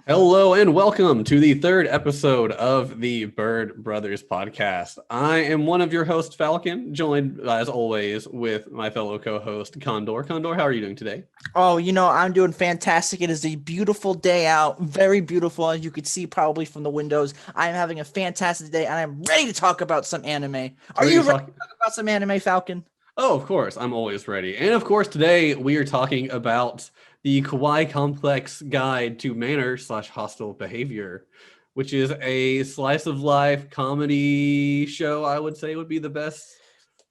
Hello and welcome to the third episode of the Bird Brothers podcast. I am one of your hosts, Falcon, joined as always with my fellow co-host, Condor. Condor, how are you doing today? I'm doing fantastic. It is a beautiful day out, very beautiful, as you could see probably from the windows. I am having a fantastic day, and I'm ready to talk about some anime. Are Ready you to ready talk? to talk about some anime, Falcon? Oh, of course, I'm always ready. And of course, today we are talking about the Kawai Complex Guide to Manor slash Hostile Behavior, which is a slice of life comedy show. I would say would be the best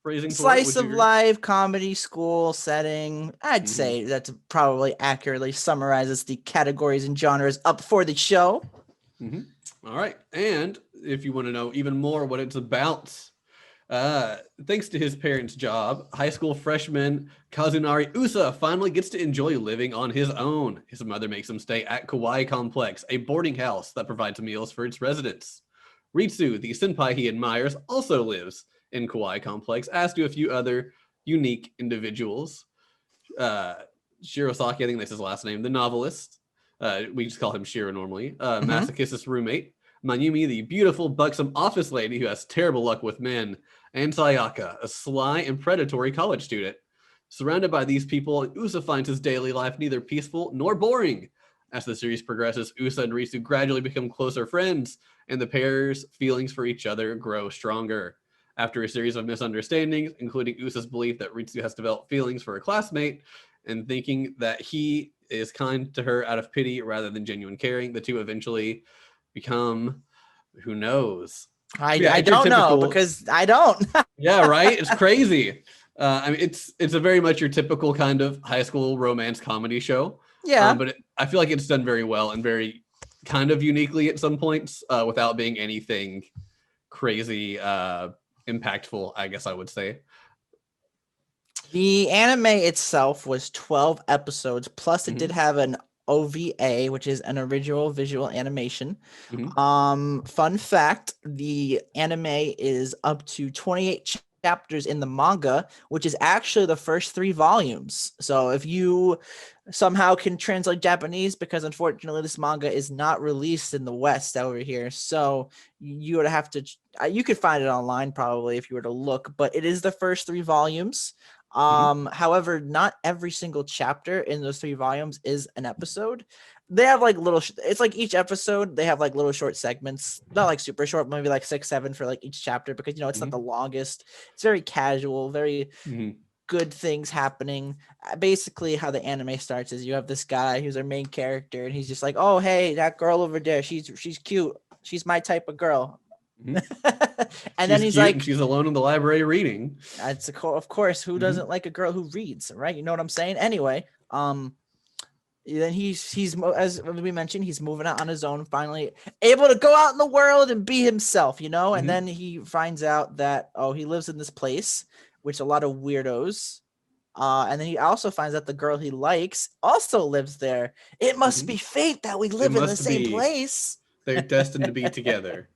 phrasing for it. Slice Would you of agree? life, comedy, school setting. I'd Mm-hmm. say that probably accurately summarizes the categories and genres up for the show. Mm-hmm. All right. And if you want to know even more what it's about, thanks to his parents' job, high school freshman Kazunari Usa finally gets to enjoy living on his own. His mother makes him stay at Kawai Complex, a boarding house that provides meals for its residents. Ritsu, the senpai he admires, also lives in Kawai Complex, as do a few other unique individuals. Uh, Shirosaki, I think that's his last name, the novelist. We just call him Shiro normally. Mm-hmm. Masochist's roommate. Mayumi, the beautiful, buxom office lady who has terrible luck with men. And Sayaka, a sly and predatory college student. Surrounded by these people, Usa finds his daily life neither peaceful nor boring. As the series progresses, Usa and Ritsu gradually become closer friends, and the pair's feelings for each other grow stronger. After a series of misunderstandings, including Usa's belief that Ritsu has developed feelings for a classmate, and thinking that he is kind to her out of pity rather than genuine caring, the two eventually become, who knows? I, Yeah, I it's your don't know typical. because I don't. Yeah, right. It's crazy. I mean, it's a very much your typical kind of high school romance comedy show, Yeah. but I feel like it's done very well and very kind of uniquely at some points, without being anything crazy impactful. I guess I would say. The anime itself was 12 episodes, plus it did Hmm. have an OVA, which is an original visual animation. Hmm. Fun fact, the anime is up to 28 chapters in the manga, which is actually the first 3 volumes. So if you somehow can translate Japanese, because unfortunately this manga is not released in the West over here, so you would have to you could find it online probably if you were to look, but it is the first 3 volumes. Hmm. However, not every single chapter in those 3 volumes is an episode. They have like little, it's like each episode, they have like little short segments, not like super short, maybe like 6, 7 for like each chapter, because it's not the Hmm. longest. It's very casual, very Hmm. good things happening. Basically, how the anime starts is you have this guy who's our main character, and he's just like, "Oh, hey, that girl over there, she's cute. She's my type of girl." Hmm. And then She's he's cute and like, she's alone in the library reading. of course, who Hmm. doesn't like a girl who reads, right? You know what I'm saying? Anyway, then as we mentioned, he's moving out on his own, finally able to go out in the world and be himself, and Hmm. then he finds out that, oh, he lives in this place which a lot of weirdos. And then he also finds out the girl he likes also lives there. It must Hmm. be fate that we It live in the must same be. place. They're destined to be together.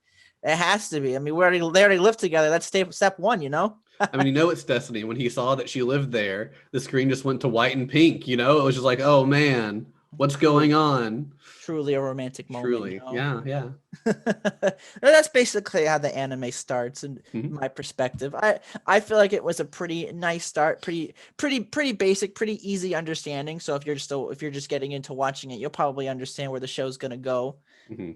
It has to be. I mean, they already live together. That's step one, you know? I mean, it's destiny. When he saw that she lived there, the screen just went to white and pink. It was just like, oh man, what's True, going on? truly a romantic moment, Truly, yeah, yeah. That's basically how the anime starts in Hmm. my perspective. I feel like it was a pretty nice start, pretty basic, pretty easy understanding. So if you're just getting into watching it, you'll probably understand where the show's gonna go. Hmm.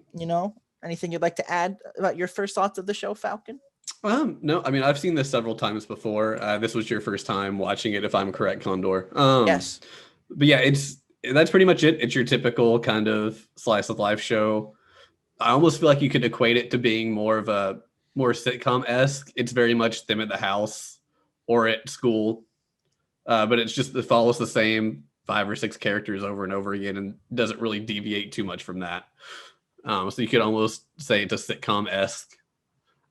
Anything you'd like to add about your first thoughts of the show, Falcon? No, I mean, I've seen this several times before. This was your first time watching it, if I'm correct, Condor. Yes. But yeah, that's pretty much it. It's your typical kind of slice of life show. I almost feel like you could equate it to being more sitcom esque. It's very much them at the house or at school, but it follows the same 5 or 6 characters over and over again and doesn't really deviate too much from that. So you could almost say it's a sitcom esque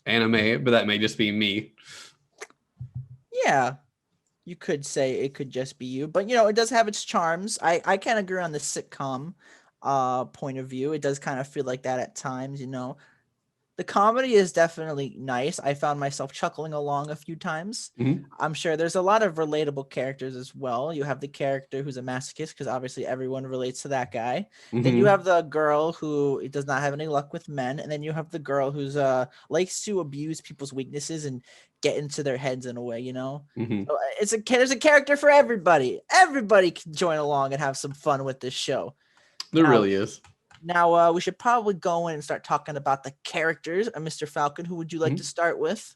anime, but that may just be me. Yeah, you could say it could just be you, but it does have its charms. I can't agree on the sitcom point of view. It does kind of feel like that at times. The comedy is definitely nice. I found myself chuckling along a few times. Mhm. I'm sure there's a lot of relatable characters as well. You have the character who's a masochist because obviously everyone relates to that guy. Then you Mhm. have the girl who does not have any luck with men, and then you have the girl who's likes to abuse people's weaknesses and get into their heads in a way, you know. Mhm. So there's a character for everybody. Everybody can join along and have some fun with this show. There Now, really is. we should probably go in and start talking about the characters. Mr. Falcon, who would you like to Mhm. start with?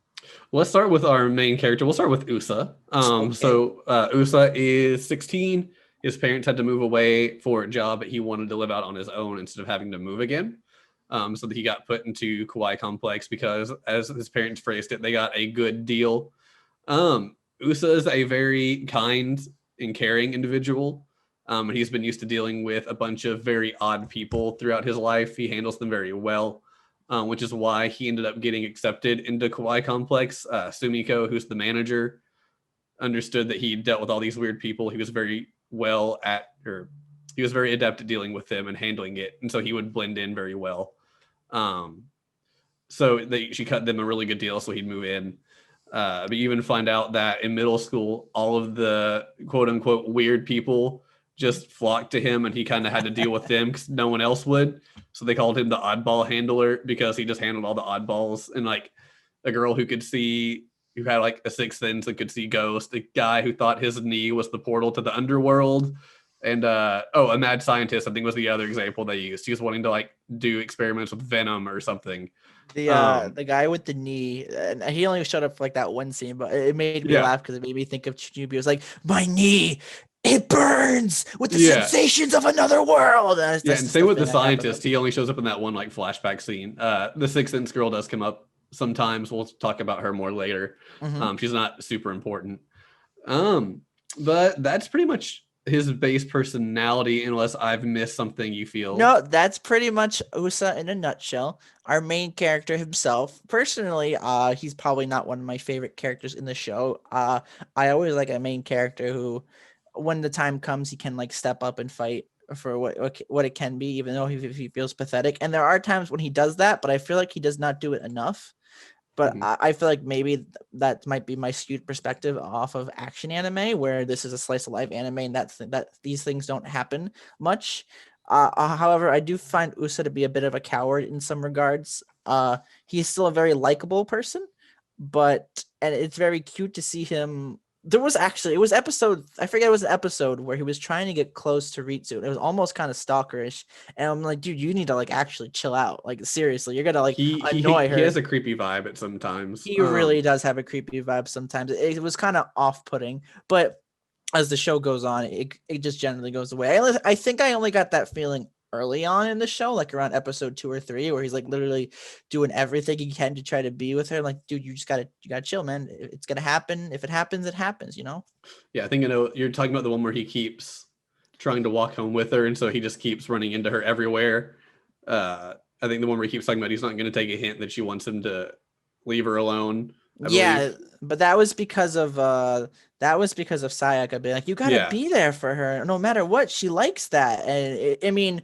Let's start with our main character. We'll start with Usa. Okay. Usa is 16. His parents had to move away for a job, but he wanted to live out on his own instead of having to move again. So that he got put into Kawai Complex because, as his parents phrased it, they got a good deal. Usa is a very kind and caring individual. He's been used to dealing with a bunch of very odd people throughout his life. He handles them very well, which is why he ended up getting accepted into Kawai Complex. Sumiko, who's the manager, understood that he dealt with all these weird people. He was very well at, or he was very adept at dealing with them and handling it, and so he would blend in very well. Um, she cut them a really good deal, so he'd move in. But you even find out that in middle school, all of the quote unquote weird people just flocked to him, and he kind of had to deal with them because no one else would. So they called him the oddball handler because he just handled all the oddballs. And like a girl who had like a sixth sense and could see ghosts, a guy who thought his knee was the portal to the underworld, and a mad scientist, I think was the other example they used. He was wanting to like do experiments with venom or something. The guy with the knee, and he only showed up for like that one scene, but it made me Yeah, laugh because it made me think of Chibi. It was like, my knee, it burns with the yeah. sensations of another world. Yeah, That's and just same the with the thing I kept scientist. thinking. He only shows up in that one like flashback scene. The Sixth Sense girl does come up sometimes. We'll talk about her more later. Mm-hmm. She's not super important. Um, but that's pretty much his base personality, unless I've missed something you feel. No, that's pretty much Usa in a nutshell. Our main character himself. Personally, he's probably not one of my favorite characters in the show. I always like a main character who, when the time comes, he can like step up and fight for what it can be, even though he feels pathetic. And there are times when he does that, but I feel like he does not do it enough. But Mhm. I feel like maybe that might be my skewed perspective off of action anime, where this is a slice of life anime, and that these things don't happen much. However, I do find Usa to be a bit of a coward in some regards. He's still a very likable person, and it's very cute to see him. There was actually it was episode I forget it was an episode where he was trying to get close to Ritsu. And it was almost kind of stalkerish, and I'm like, dude, you need to like actually chill out. Like seriously, you're gonna like annoy He her. has a creepy vibe at sometimes. He really does have a creepy vibe sometimes. It was kind of off-putting, but as the show goes on, it just generally goes away. I think I only got that feeling early on in the show, like around episode 2 or 3, where he's like literally doing everything he can to try to be with her. Like, dude, you gotta chill, man. It's gonna happen. If it happens, it happens. You know. Yeah, I think I know you're talking about the one where he keeps trying to walk home with her, and so he just keeps running into her everywhere. I think the one where he keeps talking about he's not going to take a hint that she wants him to leave her alone. I Yeah, believe. but that was because of Sayaka being like, you gotta Yeah. be there for her no matter what. She likes that, and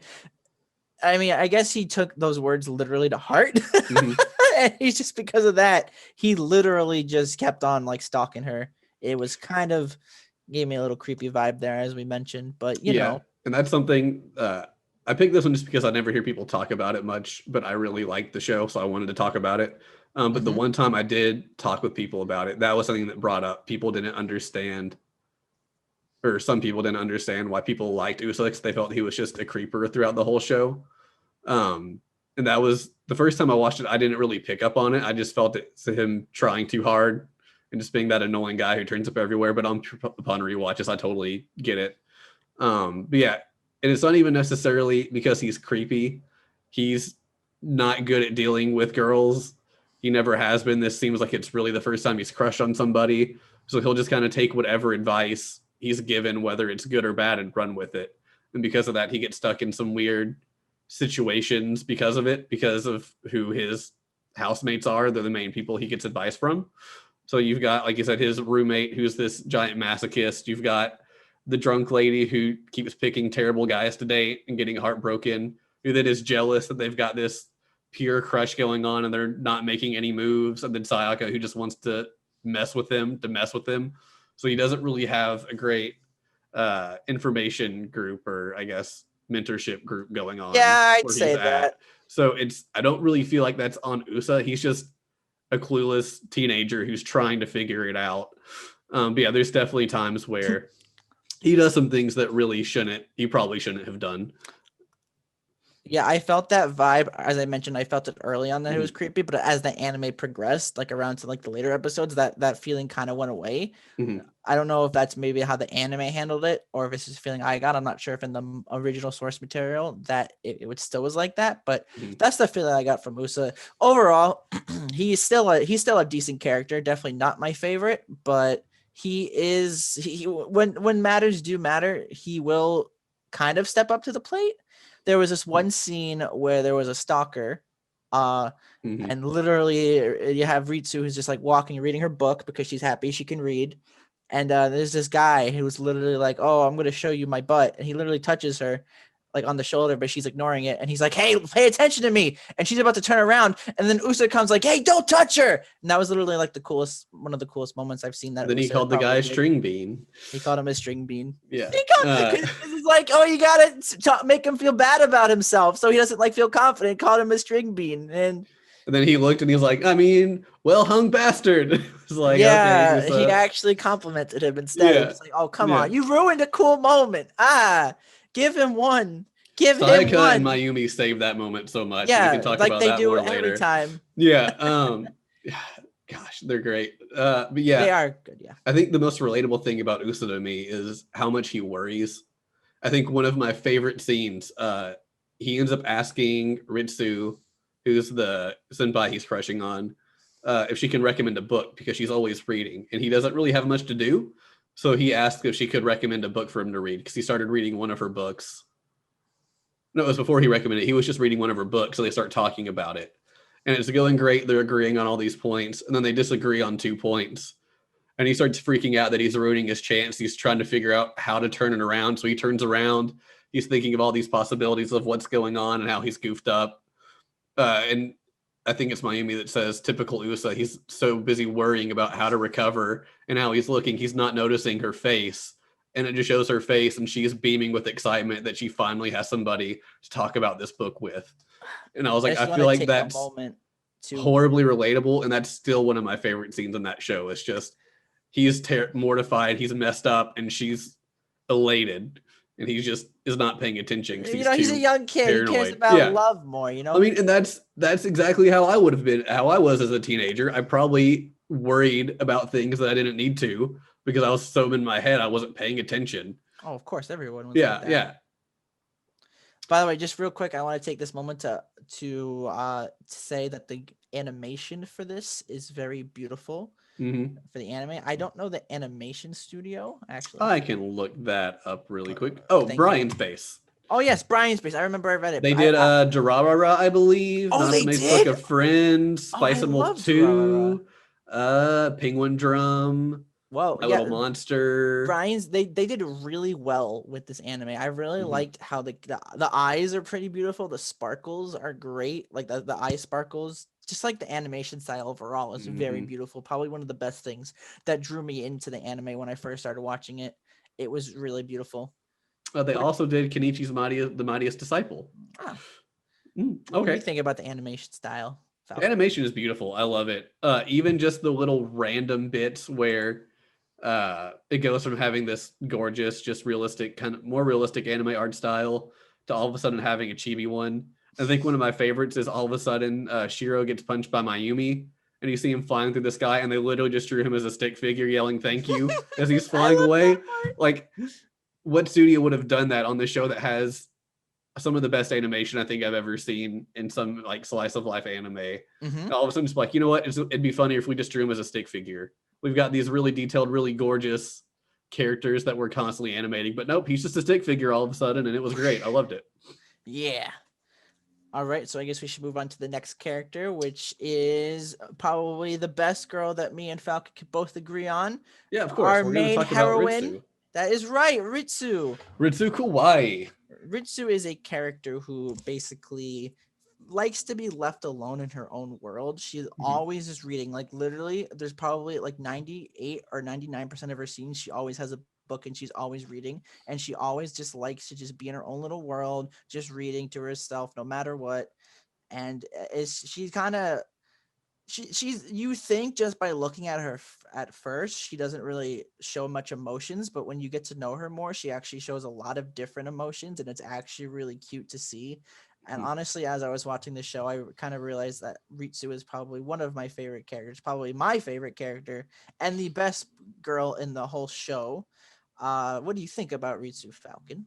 I guess he took those words literally to heart. Hmm. And he's just because of that, he literally just kept on like stalking her. It was kind of gave me a little creepy vibe there, as we mentioned, but Yeah, and that's something I picked this one just because I never hear people talk about it much, but I really liked the show, so I wanted to talk about it. But the mhm. one time I did talk with people about it, that was something that brought up. People didn't understand, or some people didn't understand why people liked Usyk. They felt he was just a creeper throughout the whole show. Um, and that was the first time I watched it. I didn't really pick up on it. I just felt it's him trying too hard and just being that annoying guy who turns up everywhere. But upon rewatches, I totally get it. But yeah, and it's not even necessarily because he's creepy. He's not good at dealing with girls. He never has been. This seems like it's really the first time he's crushed on somebody. So he'll just kind of take whatever advice he's given, whether it's good or bad, and run with it. And because of that, he gets stuck in some weird situations because of it, because of who his housemates are. They're the main people he gets advice from. So you've got, like you said, his roommate who's this giant masochist. You've got the drunk lady who keeps picking terrible guys to date and getting heartbroken, who then is jealous that they've got this pure crush going on and they're not making any moves, and then Sayaka who just wants to mess with him. So he doesn't really have a great information group, or I guess mentorship group going on. Yeah, I'd where say he's at. that. So I don't really feel like that's on Usa. He's just a clueless teenager who's trying to figure it out. But yeah, there's definitely times where he does some things that he probably shouldn't have done. Yeah, I felt that vibe. As I mentioned, I felt it early on that it was creepy, but as the anime progressed, like around to like the later episodes, that feeling kind of went away. Mm-hmm. I don't know if that's maybe how the anime handled it, or if it's just a feeling I got. I'm not sure if in the original source material that it still was like that, but that's the feeling I got from Usa. Overall, he's still a decent character. Definitely not my favorite, but when matters do matter, he will kind of step up to the plate. There was this one scene where there was a stalker, and literally you have Ritsu who's just like walking, reading her book because she's happy she can read. And there's this guy who's literally like, "Oh, I'm going to show you my butt." And he literally touches her like on the shoulder, but she's ignoring it. And he's like, "Hey, pay attention to me." And she's about to turn around. And then Usa comes like, "Hey, don't touch her." And that was literally like one of the coolest moments I've seen that. Then he called the guy string bean. He called him a string bean. Yeah. It's like, oh, you got to make him feel bad about himself. So he doesn't like feel confident. Called him a string bean. And then he looked and he was like, I mean, well hung bastard. It was like, yeah, okay, he actually complimented him instead. It's like, oh, come on. You ruined a cool moment. Give him one. Sayaka and Mayumi saved that moment so much. Yeah, we can talk like about they that do more every later. time. Yeah. Gosh, they're great. But yeah, they are good. Yeah. I think the most relatable thing about Usa to me is how much he worries. I think one of my favorite scenes, he ends up asking Ritsu, who's the senpai he's crushing on, if she can recommend a book because she's always reading, and he doesn't really have much to do. So he asked if she could recommend a book for him to read because he started reading one of her books. No, it was before he recommended it. He was just reading one of her books, so they start talking about it. And it's going great. They're agreeing on all these points, and then they disagree on 2 points. And he starts freaking out that he's ruining his chance. He's trying to figure out how to turn it around. So he turns around. He's thinking of all these possibilities of what's going on and how he's goofed up. And I think it's Mayumi that says, typical Usa, he's so busy worrying about how to recover and how he's looking. He's not noticing her face. And it just shows her face, and she's beaming with excitement that she finally has somebody to talk about this book with. And I was like, I feel like that's horribly relatable. And that's still one of my favorite scenes in that show. It's just, he's mortified, he's messed up, and she's elated. And he just is not paying attention. He's a young kid. Paranoid. He cares about love more, I mean, and that's exactly how I would have been, how I was as a teenager. I probably worried about things that I didn't need to because I was so in my head, I wasn't paying attention. Oh, of course, everyone was like that. Yeah. By the way, just real quick, I want to take this moment to say that the animation for this is very beautiful. For the anime. I don't know the animation studio, actually. I can look that up really quick. Oh, Brian's Base. Oh, yes, Brian's Base. I remember I read it. They did Durarara, I believe. Oh, they did? Book of Friends, Spice and Wolf 2, Penguin Drum. Whoa, My Little Monster. Brian's, they did really well with this anime. I really liked how the eyes are pretty beautiful. The sparkles are great. Like the eye sparkles. Just like the animation style overall is very beautiful. Probably one of the best things that drew me into the anime when I first started watching it. It was really beautiful. They also did Kenichi's The Mightiest Disciple. Okay. What do you think about the animation style? The animation is beautiful. I love it. Even just the little random bits where it goes from having this gorgeous, just realistic, kind of more realistic anime art style to all of a sudden having a chibi one. I think one of my favorites is all of a sudden Shiro gets punched by Mayumi and you see him flying through the sky and they literally just drew him as a stick figure yelling thank you as he's flying away. Like, what studio would have done that on the show that has some of the best animation I think I've ever seen in some like slice of life anime? All of a sudden just like, you know what, it'd be funnier if we just drew him as a stick figure. We've got these really detailed, really gorgeous characters that we're constantly animating, but nope, he's just a stick figure all of a sudden, and it was great. I loved it. Yeah. All right, so I guess we should move on to the next character, which is probably the best girl that me and Falcon could both agree on. Yeah, of course. Our main heroine. That is right, Ritsu. Ritsu Kawai. Ritsu is a character who basically likes to be left alone in her own world. She Mhm. always is reading. Like literally, there's probably like 98 or 99% of her scenes. She always has a book and she's always reading. And she always just likes to just be in her own little world, just reading to herself, no matter what. And she's kind of she's you think just by looking at her at first she doesn't really show much emotions, but when you get to know her more she actually shows a lot of different emotions, and it's actually really cute to see. And Mhm. honestly, as I was watching the show, I kind of realized that Ritsu is probably one of my favorite characters, probably my favorite character, and the best girl in the whole show. What do you think about Ritsu, Falcon?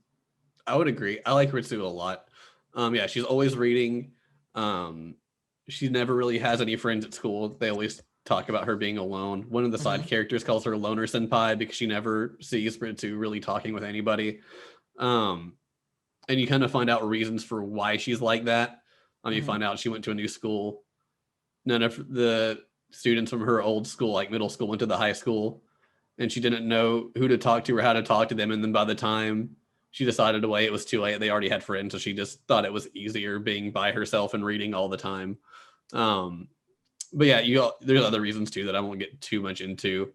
I would agree. I like Ritsu a lot. Yeah, she's always reading. Um, she never really has any friends at school. They always talk about her being alone. One of the side Mm-hmm. characters calls her Loner Senpai because she never sees Ritsu really talking with anybody. Um, and you kind of find out reasons for why she's like that. You Mm-hmm. find out she went to a new school. None of the students from her old school, like middle school, went to the high school, and she didn't know who to talk to or how to talk to them. And then by the time she decided to wait, it was too late. They already had friends, so she just thought it was easier being by herself and reading all the time. Um, but yeah, there's other reasons too that I won't get too much into.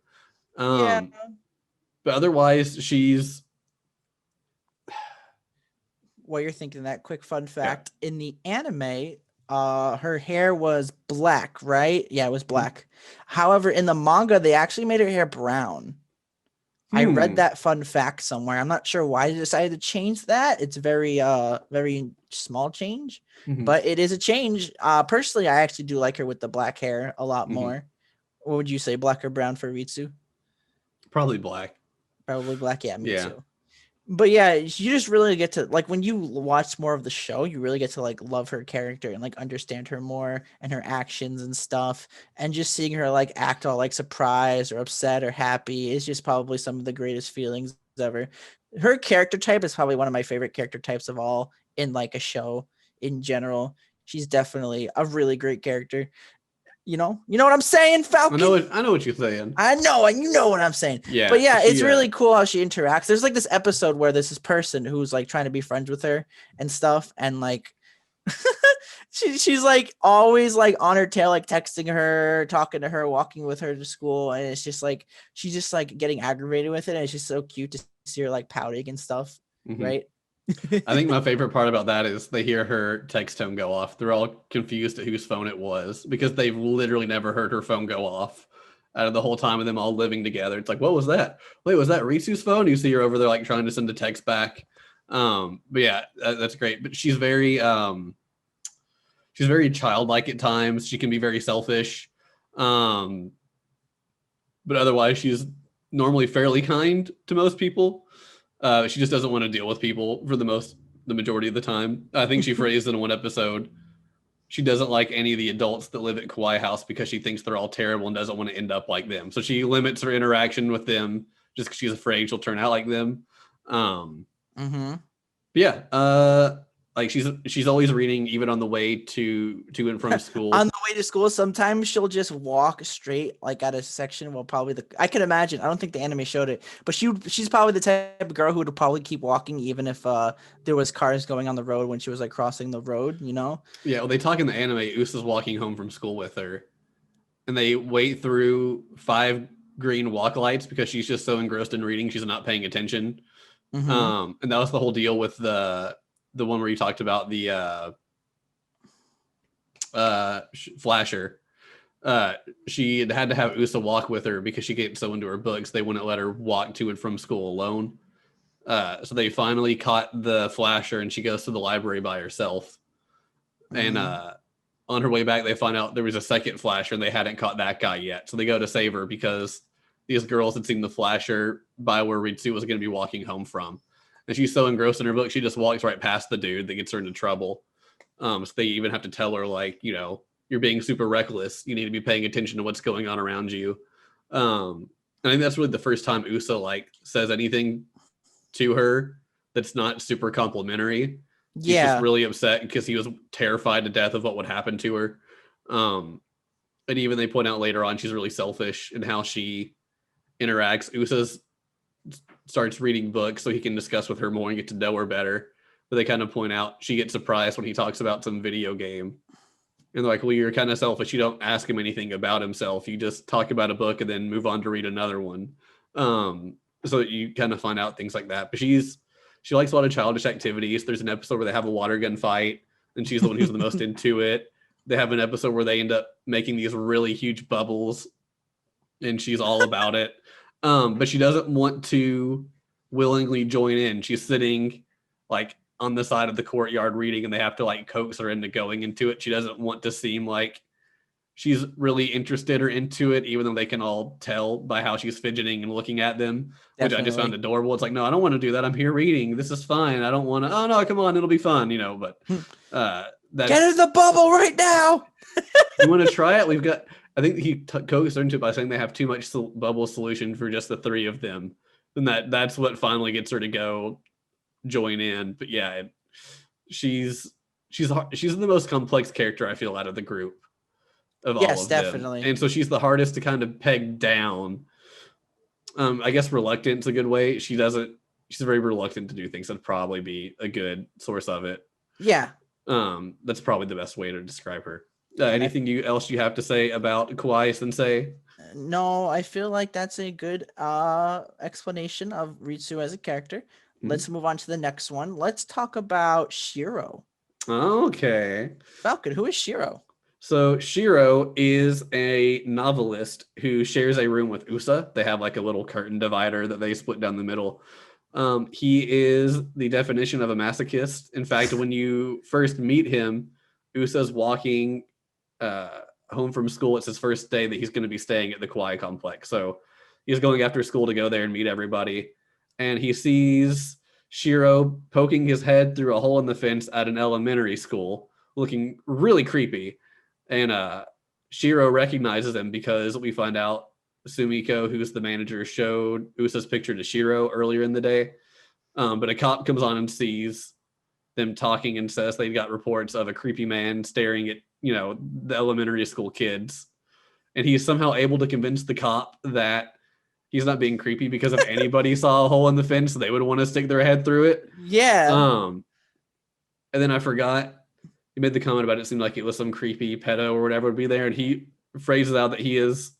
Yeah. Um, but otherwise, she's While you're thinking that, quick fun yeah. fact: in the anime, her hair was black, right? Yeah, it was black. However, in the manga, they actually made her hair brown. I read Hmm. that fun fact somewhere. I'm not sure why they decided to change that. It's very small change, Hmm. but it is a change. Personally, I actually do like her with the black hair a lot Hmm. more. What would you say, black or brown for Ritsu? Probably black. Probably black. Yeah, me Yeah. too. But yeah, you just really get to like when you watch more of the show, you really get to like love her character and like understand her more and her actions and stuff. And just seeing her like act all like surprised or upset or happy is just probably some of the greatest feelings ever. Her character type is probably one of my favorite character types of all in like a show in general. She's definitely a really great character. You know what I'm saying, Falcon? I know what you're saying. I know, and you know what I'm saying. But Yeah, yeah, it's she really cool how she interacts. There's like this episode where there's this person who's like trying to be friends with her and stuff, and like she's like always like on her tail, like texting her, talking to her, walking with her to school, and it's just like she's just like getting aggravated with it, and it's just so cute to see her like pouting and stuff, hmm right? I think my favorite part about that is they hear her text tone go off. They're all confused at whose phone it was because they've literally never heard her phone go off out of the whole time of them all living together. It's like, what was that? Wait, was that Ritsu's phone? You see her over there like trying to send a text back. But yeah, that's great. But she's very childlike at times. She can be very selfish. Um, but otherwise she's normally fairly kind to most people. She just doesn't want to deal with people for the majority of the time. I think she phrased in one episode she doesn't like any of the adults that live at Kawai House because she thinks they're all terrible and doesn't want to end up like them. So she limits her interaction with them just because she's afraid she'll turn out like them. Um, Mm-hmm. yeah, like she's always reading even on the way to and from On school. the way to school, sometimes she'll just walk straight like at a section. Well, probably I can imagine. I don't think the anime showed it, but she's probably the type of girl who would probably keep walking even if there was cars going on the road when she was like crossing the road. You know? Yeah, well, they talk in the anime. Usa's walking home from school with her, and they wait through 5 green walk lights because she's just so engrossed in reading she's not paying attention. Mm-hmm. And that was the whole deal with the one where you talked about the flasher. She had to have Usa walk with her because she gets so into her books they wouldn't let her walk to and from school alone. So they finally caught the flasher and she goes to the library by herself. And Mm-hmm. on her way back, they find out there was a second flasher and they hadn't caught that guy yet. So they go to save her because these girls had seen the flasher by where Ritsu was going to be walking home from. And she's so engrossed in her book, she just walks right past the dude that gets her into trouble. So they even have to tell her, like, you're being super reckless. You need to be paying attention to what's going on around you. I think that's really the first time Usa like says anything to her that's not super complimentary. He's just Yeah. really upset because he was terrified to death of what would happen to her. Um, and even they point out later on she's really selfish in how she interacts. Usa starts reading books so he can discuss with her more and get to know her better. but they kind of point out she gets surprised when he talks about some video game. And they're like, well, you're kind of selfish. You don't ask him anything about himself. You just talk about a book and then move on to read another one. So you kind of find out things like that. But she likes a lot of childish activities. There's an episode where they have a water gun fight, and she's the one who's the most into it. They have an episode where they end up making these really huge bubbles, and she's all about it. But she doesn't want to willingly join in. She's sitting like on the side of the courtyard reading, and they have to like coax her into going into it. She doesn't want to seem like she's really interested or into it, even though they can all tell by how she's fidgeting and looking at them, which I just found adorable. It's like, no, I don't want to do that. I'm here reading. This is fine. I don't want to. Oh no, come on, it'll be fun, But get in the bubble right now. You want to try it? We've got. I think he coaxed her into it by saying they have too much bubble solution for just the three of them, and that's what finally gets her to go join in. But yeah, she's the most complex character I feel out of the group of all of them. Definitely. And so she's the hardest to kind of peg down. I guess reluctant is a good way. She's very reluctant to do things. That'd probably be a good source of it. Yeah. That's probably the best way to describe her. Anything else you have to say about Kawai Sensei? No, I feel like that's a good explanation of Ritsu as a character. Mm-hmm. Let's move on to the next one. Let's talk about Shiro. Okay. Falcon, who is Shiro? So Shiro is a novelist who shares a room with Usa. They have like a little curtain divider that they split down the middle. He is the definition of a masochist. In fact, when you first meet him, Usa's walking home from school. It's his first day that he's going to be staying at the Kawai Complex. So he's going after school to go there and meet everybody. And he sees Shiro poking his head through a hole in the fence at an elementary school, looking really creepy. And Shiro recognizes him because we find out Sumiko, who's the manager, showed Usa's picture to Shiro earlier in the day. But a cop comes on and sees them talking and says they've got reports of a creepy man staring at, the elementary school kids. And he's somehow able to convince the cop that he's not being creepy because if anybody saw a hole in the fence, they would want to stick their head through it. Yeah. And then I forgot, he made the comment about it seemed like it was some creepy pedo or whatever would be there. And he phrases out that he is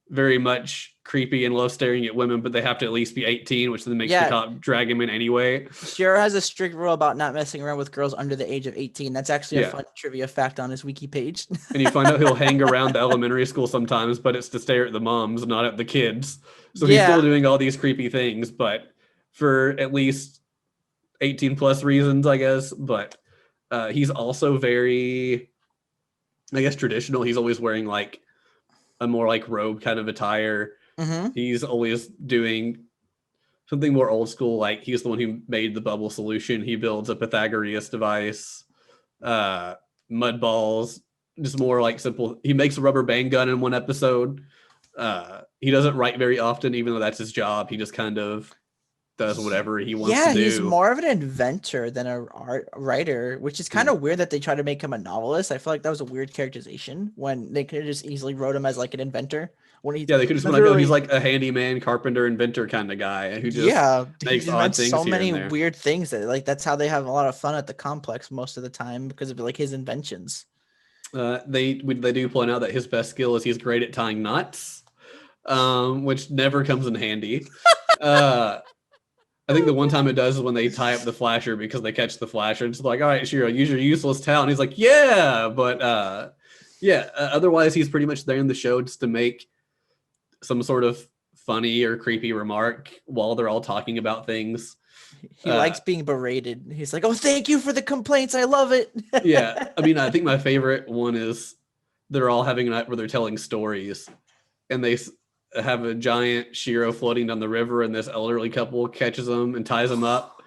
very much creepy and loves staring at women, but they have to at least be 18, which then makes the cop drag him in anyway. Shiro has a strict rule about not messing around with girls under the age of 18. That's actually a fun trivia fact on his wiki page. And you find out he'll hang around the elementary school sometimes, but it's to stare at the moms, not at the kids. So he's still doing all these creepy things, but for at least 18 plus reasons, I guess. But he's also very, I guess, traditional. He's always wearing like a more like robe kind of attire. Mm-hmm. He's always doing something more old school. Like he's the one who made the bubble solution. He builds a Pythagoras device, mud balls, just more like simple. He makes a rubber band gun in one episode. He doesn't write very often, even though that's his job. He just kind of does whatever he wants to do. Yeah, he's more of an inventor than a writer, which is kind of weird that they try to make him a novelist. I feel like that was a weird characterization when they could have just easily wrote him as like an inventor. They could just be like, oh, he's like a handyman, carpenter, inventor kind of guy who just makes odd things. So many weird things that like that's how they have a lot of fun at the complex most of the time because of like his inventions. They do point out that his best skill is he's great at tying knots, which never comes in handy. I think the one time it does is when they tie up the flasher because they catch the flasher. It's like, all right, Shiro, use your useless talent. He's like, yeah, but otherwise he's pretty much there in the show just to make some sort of funny or creepy remark while they're all talking about things. He likes being berated. He's like, oh, thank you for the complaints. I love it. Yeah. I mean, I think my favorite one is they're all having a night where they're telling stories and they have a giant Shiro floating down the river and this elderly couple catches him and ties him up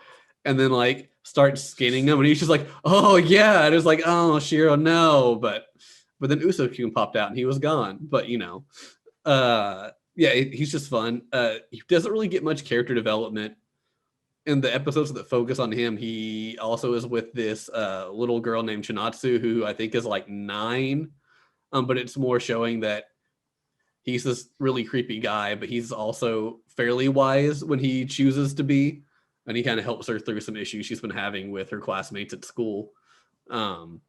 and then like starts skinning him and he's just like, oh yeah. And it's like, oh, Shiro, no. But then Uso-kun popped out and he was gone. But he's just fun. He doesn't really get much character development in the episodes that focus on him. He also is with this little girl named Chinatsu, who I think is like 9. But it's more showing that he's this really creepy guy, but he's also fairly wise when he chooses to be. and he kind of helps her through some issues she's been having with her classmates at school. Um,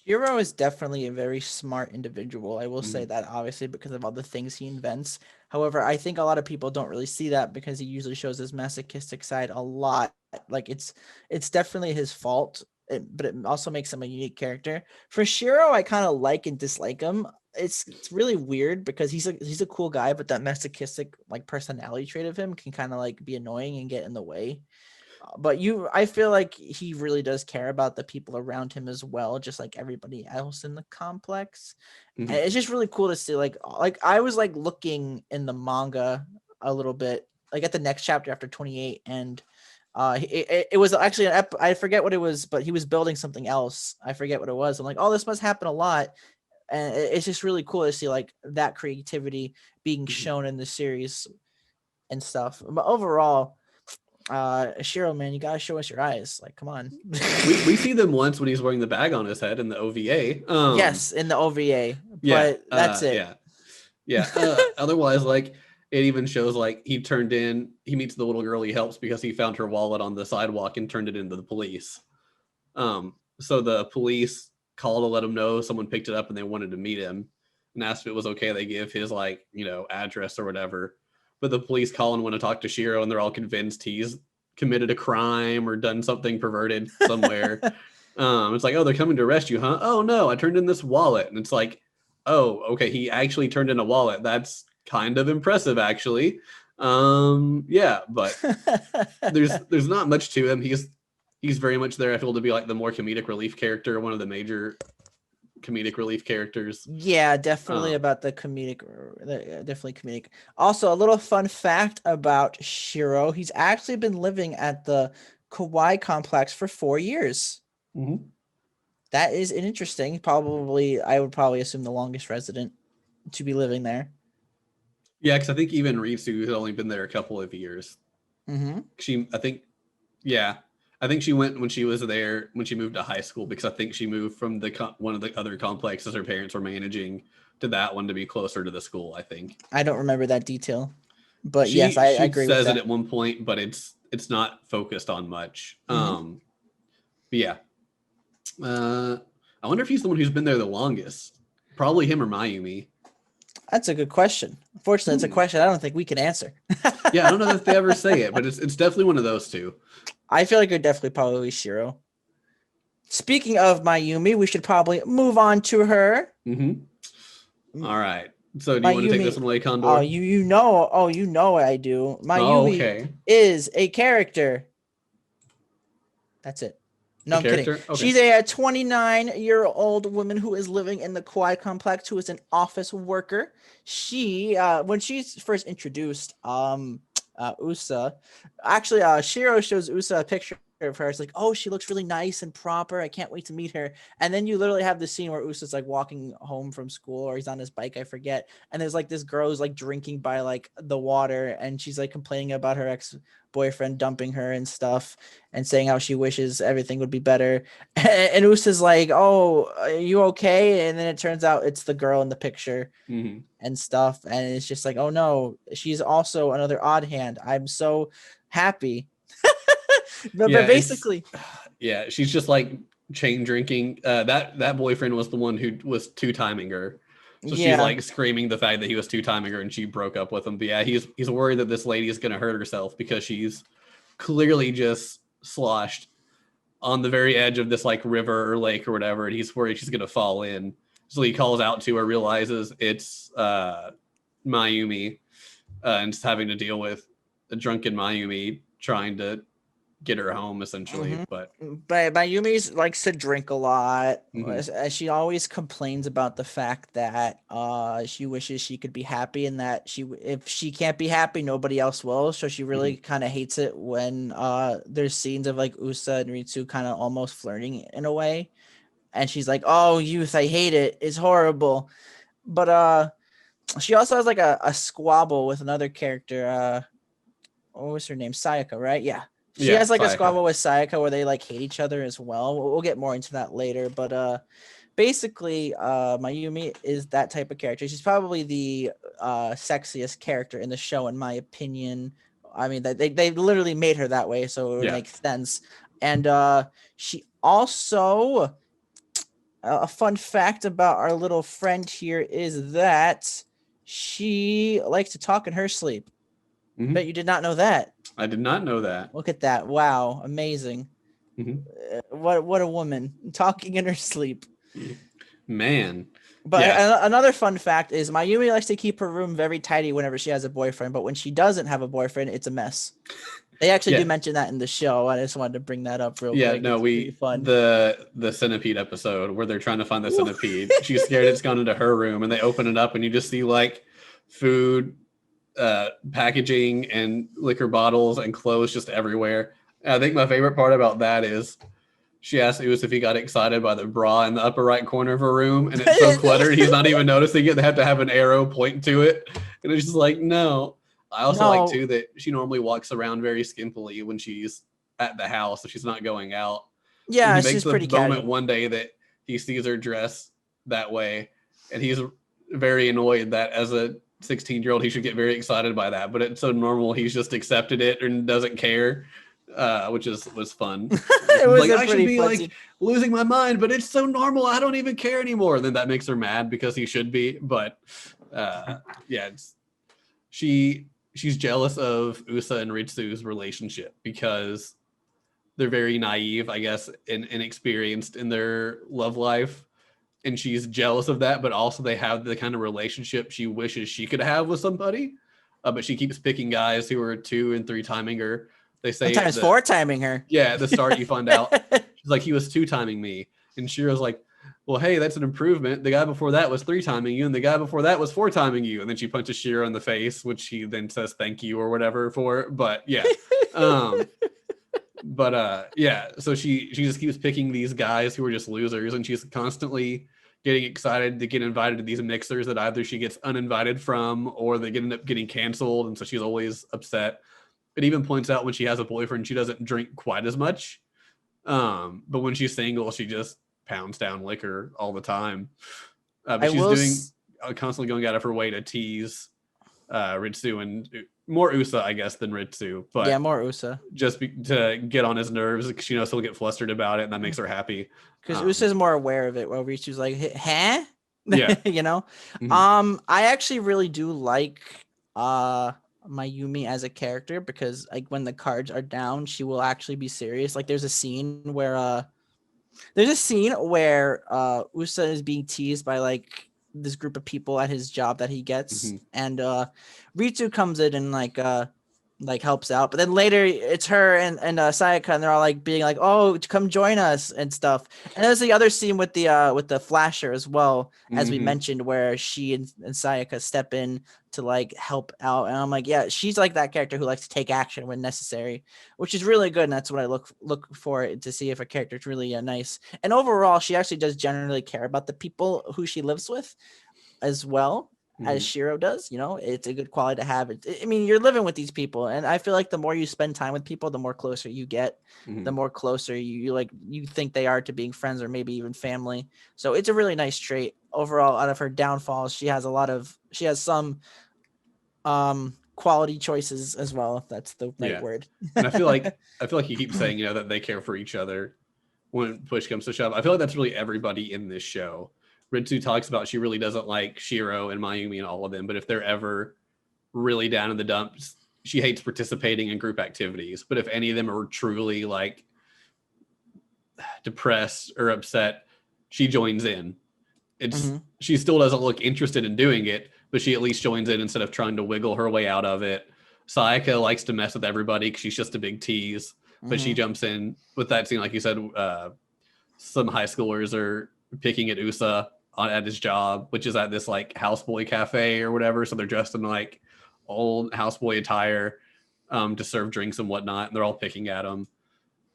Hiro is definitely a very smart individual. I will say mhm, that, obviously, because of all the things he invents. However, I think a lot of people don't really see that because he usually shows his masochistic side a lot. Like it's definitely his fault, but it also makes him a unique character. For Shiro, I kind of like and dislike him. It's really weird because he's a cool guy, but that masochistic like personality trait of him can kind of like be annoying and get in the way. But I feel like he really does care about the people around him as well, just like everybody else in the complex. And mhm, it's just really cool to see, like I was like looking in the manga a little bit, like at the next chapter after 28, and it was actually I forget what it was, but he was building something else. I forget what it was. I'm like, oh, this must happen a lot, and it's just really cool to see like that creativity being mhm. shown in the series and stuff. But overall, Shiro, man, you gotta show us your eyes. Like, come on. We see them once when he's wearing the bag on his head in the OVA. Yes, in the OVA, Yeah, but that's it. yeah, yeah. Otherwise, like it even shows like he meets the little girl he helps because he found her wallet on the sidewalk and turned it into the police. So the police called to let him know someone picked it up and they wanted to meet him and asked if it was okay they give his like, address or whatever. But the police call and want to talk to Shiro and they're all convinced he's committed a crime or done something perverted somewhere. It's like, oh, they're coming to arrest you, huh? Oh no, I turned in this wallet. And it's like, oh, okay, he actually turned in a wallet. That's kind of impressive, actually. Yeah, but there's not much to him. He's very much there, I feel, to be like the more comedic relief character, one of the major comedic relief characters. Yeah, definitely Um, about the comedic, definitely comedic. Also, a little fun fact about Shiro: he's actually been living at the Kawai Complex for 4 years. mhm. That is interesting. Probably, I would probably assume the longest resident to be living there. Yeah, because I think even Ritsu has only been there a couple of years. Mm-hmm. I think, yeah, I think she went when she was there when she moved to high school because I think she moved from one of the other complexes her parents were managing to that one to be closer to the school. I think I don't remember that detail, but yes, I she agree with says it that. at one point, but it's not focused on much. Mm-hmm. But yeah, uh, I wonder if he's the one who's been there the longest. Probably him or Mayumi. That's a good question. Unfortunately, it's a Hmm. question I don't think we can answer. Yeah, I don't know if they ever say it, but it's definitely one of those two. I feel like it definitely probably Shiro. Speaking of Mayumi, we should probably move on to her. Hmm. All right. So do you want to take this Mayumi, one away, Condor? you know I do. Oh, Mayumi okay. is a character. That's it. A No, I'm kidding. character? Okay. She's a 29-year-old woman who is living in the Kawai Complex, who is an office worker. She, when she's first introduced, Usa, actually, Shiro shows Usa a picture of her. It's like, oh, she looks really nice and proper. I can't wait to meet her. And then you literally have the scene where Usa's like walking home from school, or he's on his bike, I forget. And there's like this girl who's like drinking by like the water, and she's like complaining about her ex boyfriend dumping her and stuff, and saying how she wishes everything would be better. And Usa's like, "Oh, are you okay?" And then it turns out it's the girl in the picture Hmm. and stuff. And it's just like, "Oh no, she's also another odd hand." I'm so happy. But Yeah, it's basically, yeah, she's just like chain drinking. That boyfriend was the one who was two timing her. So she's yeah. like screaming the fact that he was two timing her and she broke up with him. But yeah, he's worried that this lady is gonna hurt herself because she's clearly just sloshed on the very edge of this like river or lake or whatever, and he's worried she's gonna fall in. So he calls out to her, realizes it's Mayumi, and is having to deal with a drunken Mayumi trying to get her home essentially. Mhm. But But Mayumi likes to drink a lot. mhm, As she always complains about the fact that she wishes she could be happy, and that if she can't be happy, nobody else will. So she mhm, really kind of hates it when there's scenes of like Usa and Ritsu kind of almost flirting in a way. And she's like, "Oh, youth, I hate it. It's horrible." But she also has like a squabble with another character. What was her name? Sayaka, right? Yeah. She yeah, has like a Sayaka. squabble with Sayaka where they like hate each other as well. We'll get more into that later, but basically Mayumi is that type of character. She's probably the sexiest character in the show in my opinion. I mean, they literally made her that way, so it would make sense. And she also, a fun fact about our little friend here is that she likes to talk in her sleep. Mm-hmm. Bet you did not know that. I did not know that. Look at that. Wow. Amazing. Mm-hmm. What a woman, talking in her sleep. Man. But another fun fact is Mayumi likes to keep her room very tidy whenever she has a boyfriend, but when she doesn't have a boyfriend, it's a mess. They actually do mention that in the show. I just wanted to bring that up real quick. Yeah, no, it's fun. The centipede episode where they're trying to find the centipede. She's scared it's gone into her room, and they open it up, and you just see like food, packaging, and liquor bottles and clothes just everywhere. And I think my favorite part about that is she asked Us if he got excited by the bra in the upper right corner of her room, and it's so cluttered he's not even noticing it. They have to have an arrow pointing to it, and it's just like, no. I also like too that she normally walks around very skimpily when she's at the house, so she's not going out. Yeah, and he makes she's pretty moment casual. one day that he sees her dress that way, and he's very annoyed that as a 16-year-old he should get very excited by that, but it's so normal he's just accepted it and doesn't care. Which was fun. It was like, I should be fuzzy. like losing my mind, but it's so normal. I don't even care anymore. And then that makes her mad because he should be. But yeah, she's jealous of Usa and Ritsu's relationship because they're very naive, I guess, and inexperienced in their love life. And she's jealous of that, but also they have the kind of relationship she wishes she could have with somebody. But she keeps picking guys who are 2 and 3 timing her. They say sometimes 4 timing her. Yeah, at the start you find out she's like, he was 2 timing me, and Shiro's like, well, hey, that's an improvement. The guy before that was 3 timing you, and the guy before that was 4 timing you. And then she punches Shiro in the face, which he then says thank you or whatever for. But yeah, yeah. So she just keeps picking these guys who are just losers, and she's constantly getting excited to get invited to these mixers that either she gets uninvited from or they end up getting canceled, and so she's always upset. It even points out when she has a boyfriend, she doesn't drink quite as much. But when she's single, she just pounds down liquor all the time. But she's constantly going out of her way to tease Ritsu, and more Usa, I guess, than Ritsu. But yeah, more Usa. Just to get on his nerves, because she knows he'll get flustered about it, and that makes her happy. Because Usa's more aware of it, while Ritsu's like, huh? Yeah. You know? Mm-hmm. I actually really do like Mayumi as a character, because like when the cards are down, she will actually be serious. Like there's a scene where Usa is being teased by like this group of people at his job that he gets, and Ritsu comes in and like helps out, but then later it's her and Sayaka, and they're all like being like, oh, come join us and stuff. And there's the other scene with the flasher as well, as we mentioned, where she and Sayaka step in to like help out, and I'm like, yeah, she's like that character who likes to take action when necessary, which is really good, and that's what I look for, to see if a character is really nice. And overall, she actually does generally care about the people who she lives with as well as Shiro does. You know, it's a good quality to have. I mean, you're living with these people, and I feel like the more you spend time with people, the more closer you get, the more closer you think they are to being friends or maybe even family. So it's a really nice trait. Overall, out of her downfalls, she has some quality choices as well, if that's the right word. And I feel like you keep saying, that they care for each other when push comes to shove. I feel like that's really everybody in this show. Ritsu talks about she really doesn't like Shiro and Mayumi and all of them, but if they're ever really down in the dumps, she hates participating in group activities. But if any of them are truly like depressed or upset, she joins in. She still doesn't look interested in doing it, but she at least joins in instead of trying to wiggle her way out of it. Sayaka likes to mess with everybody because she's just a big tease, but she jumps in with that scene, like you said. Some high schoolers are picking at Usa at his job, which is at this like houseboy cafe or whatever. So they're dressed in like old houseboy attire to serve drinks and whatnot, and they're all picking at him.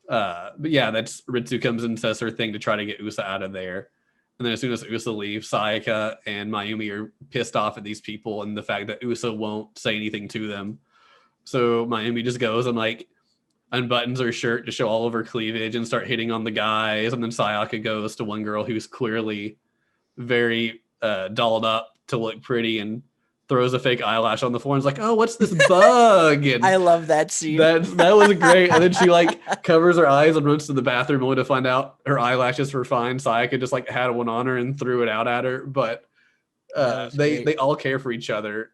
But yeah, that's Ritsu comes and says her thing to try to get Usa out of there. And then as soon as Usa leaves, Sayaka and Mayumi are pissed off at these people and the fact that Usa won't say anything to them. So Mayumi just goes and like unbuttons her shirt to show all of her cleavage and start hitting on the guys. And then Sayaka goes to one girl who's clearly very dolled up to look pretty and throws a fake eyelash on the floor and is like, "Oh, what's this bug?" And I love that scene. that was great. And then she like covers her eyes and runs to the bathroom only to find out her eyelashes were fine. Sayaka just like had one on her and threw it out at her. But they all care for each other,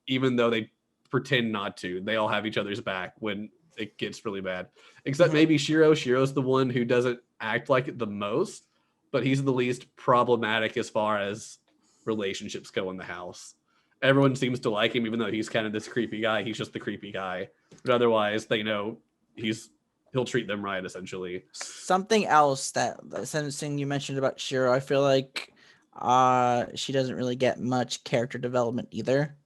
even though they pretend not to. They all have each other's back when it gets really bad. Except maybe Shiro. Shiro's the one who doesn't act like it the most, but he's the least problematic as far as relationships go in the house. Everyone seems to like him, even though he's kind of this creepy guy. He's just the creepy guy. But otherwise, they know he'll treat them right, essentially. Something else that thing you mentioned about Shiro, I feel like she doesn't really get much character development either,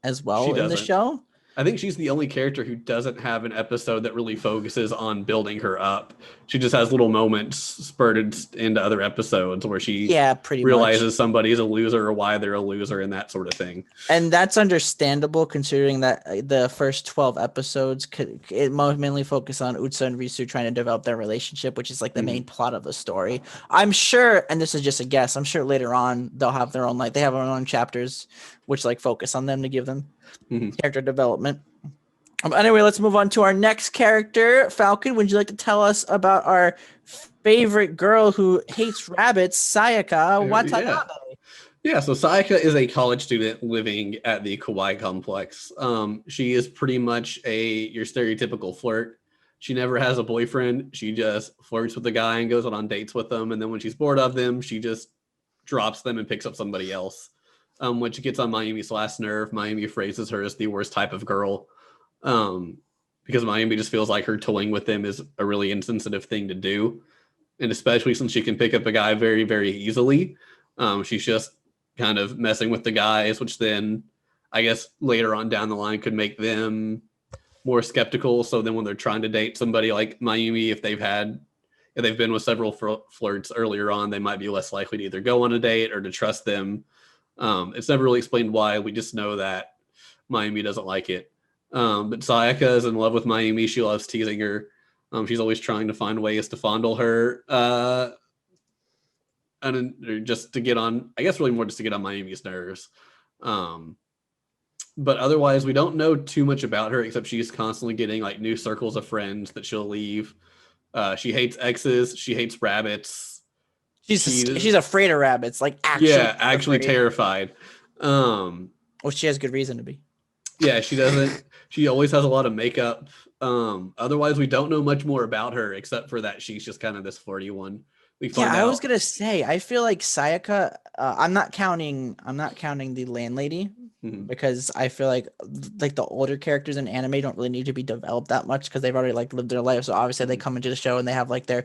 as well in the show. I think she's the only character who doesn't have an episode that really focuses on building her up. She just has little moments spurted into other episodes where she realizes somebody's a loser or why they're a loser and that sort of thing. And that's understandable considering that the first 12 episodes it mainly focus on Utsu and Risu trying to develop their relationship, which is like the main plot of the story. I'm sure, and this is just a guess, I'm sure later on they'll have their own, like they have their own chapters which like focus on them to give them character development. Anyway, let's move on to our next character. Falcon, would you like to tell us about our favorite girl who hates rabbits, Sayaka Watanabe? Yeah, so Sayaka is a college student living at the Kawai Complex. She is pretty much your stereotypical flirt. She never has a boyfriend. She just flirts with the guy and goes on dates with them. And then when she's bored of them, she just drops them and picks up somebody else. Which gets on Mayumi's last nerve. Mayumi phrases her as the worst type of girl. Because Mayumi just feels like her toying with them is a really insensitive thing to do. And especially since she can pick up a guy very, very easily. She's just kind of messing with the guys, which then I guess later on down the line could make them more skeptical. So then when they're trying to date somebody like Mayumi, if they've been with several flirts earlier on, they might be less likely to either go on a date or to trust them. It's never really explained why. We just know that Mayumi doesn't like it. But Sayaka is in love with Mayumi. She loves teasing her. She's always trying to find ways to fondle her. And just to get on, I guess really more just to get on Mayumi's nerves. But otherwise, we don't know too much about her, except she's constantly getting like new circles of friends that she'll leave. She hates exes. She hates rabbits. She's afraid of rabbits, like actually terrified. Well, she has good reason to be. Yeah, she doesn't. She always has a lot of makeup. Otherwise, we don't know much more about her except for that she's just kind of this flirty one. I was gonna say, I feel like Sayaka. I'm not counting the landlady because I feel like the older characters in anime don't really need to be developed that much because they've already like lived their life. So obviously they come into the show and they have like their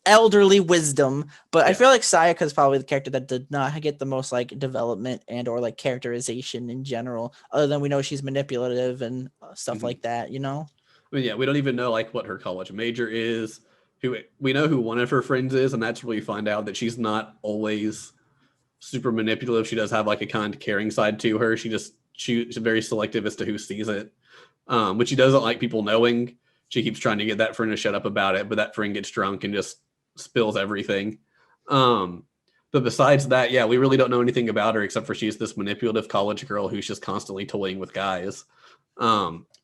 elderly wisdom. But I feel like Sayaka is probably the character that did not get the most like development and or like characterization in general. Other than we know she's manipulative and stuff like that. You know. I mean, yeah, we don't even know like what her college major is. We know who one of her friends is, and that's where we find out that she's not always super manipulative. She does have like a kind, caring side to her. She's very selective as to who sees it. But she doesn't like people knowing. She keeps trying to get that friend to shut up about it, but that friend gets drunk and just spills everything. But besides that, yeah, we really don't know anything about her except for she's this manipulative college girl who's just constantly toying with guys.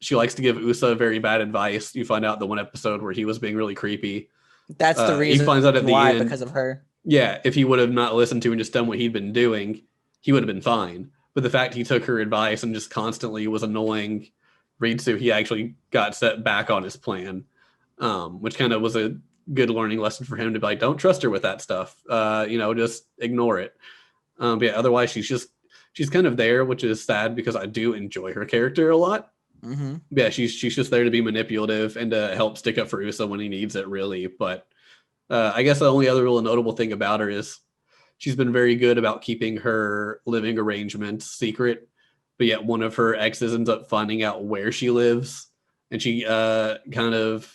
She likes to give Usa very bad advice. You find out the one episode where he was being really creepy. That's the reason he finds out at the end, because of her. Yeah, if he would have not listened to and just done what he'd been doing, he would have been fine. But the fact he took her advice and just constantly was annoying Ritsu, he actually got set back on his plan, which kind of was a good learning lesson for him to be like, don't trust her with that stuff. Just ignore it. But yeah, otherwise she's kind of there, which is sad because I do enjoy her character a lot. Mm-hmm. Yeah, she's just there to be manipulative and to help stick up for Usa when he needs it, really. But I guess the only other real notable thing about her is she's been very good about keeping her living arrangements secret. But yet one of her exes ends up finding out where she lives, and she kind of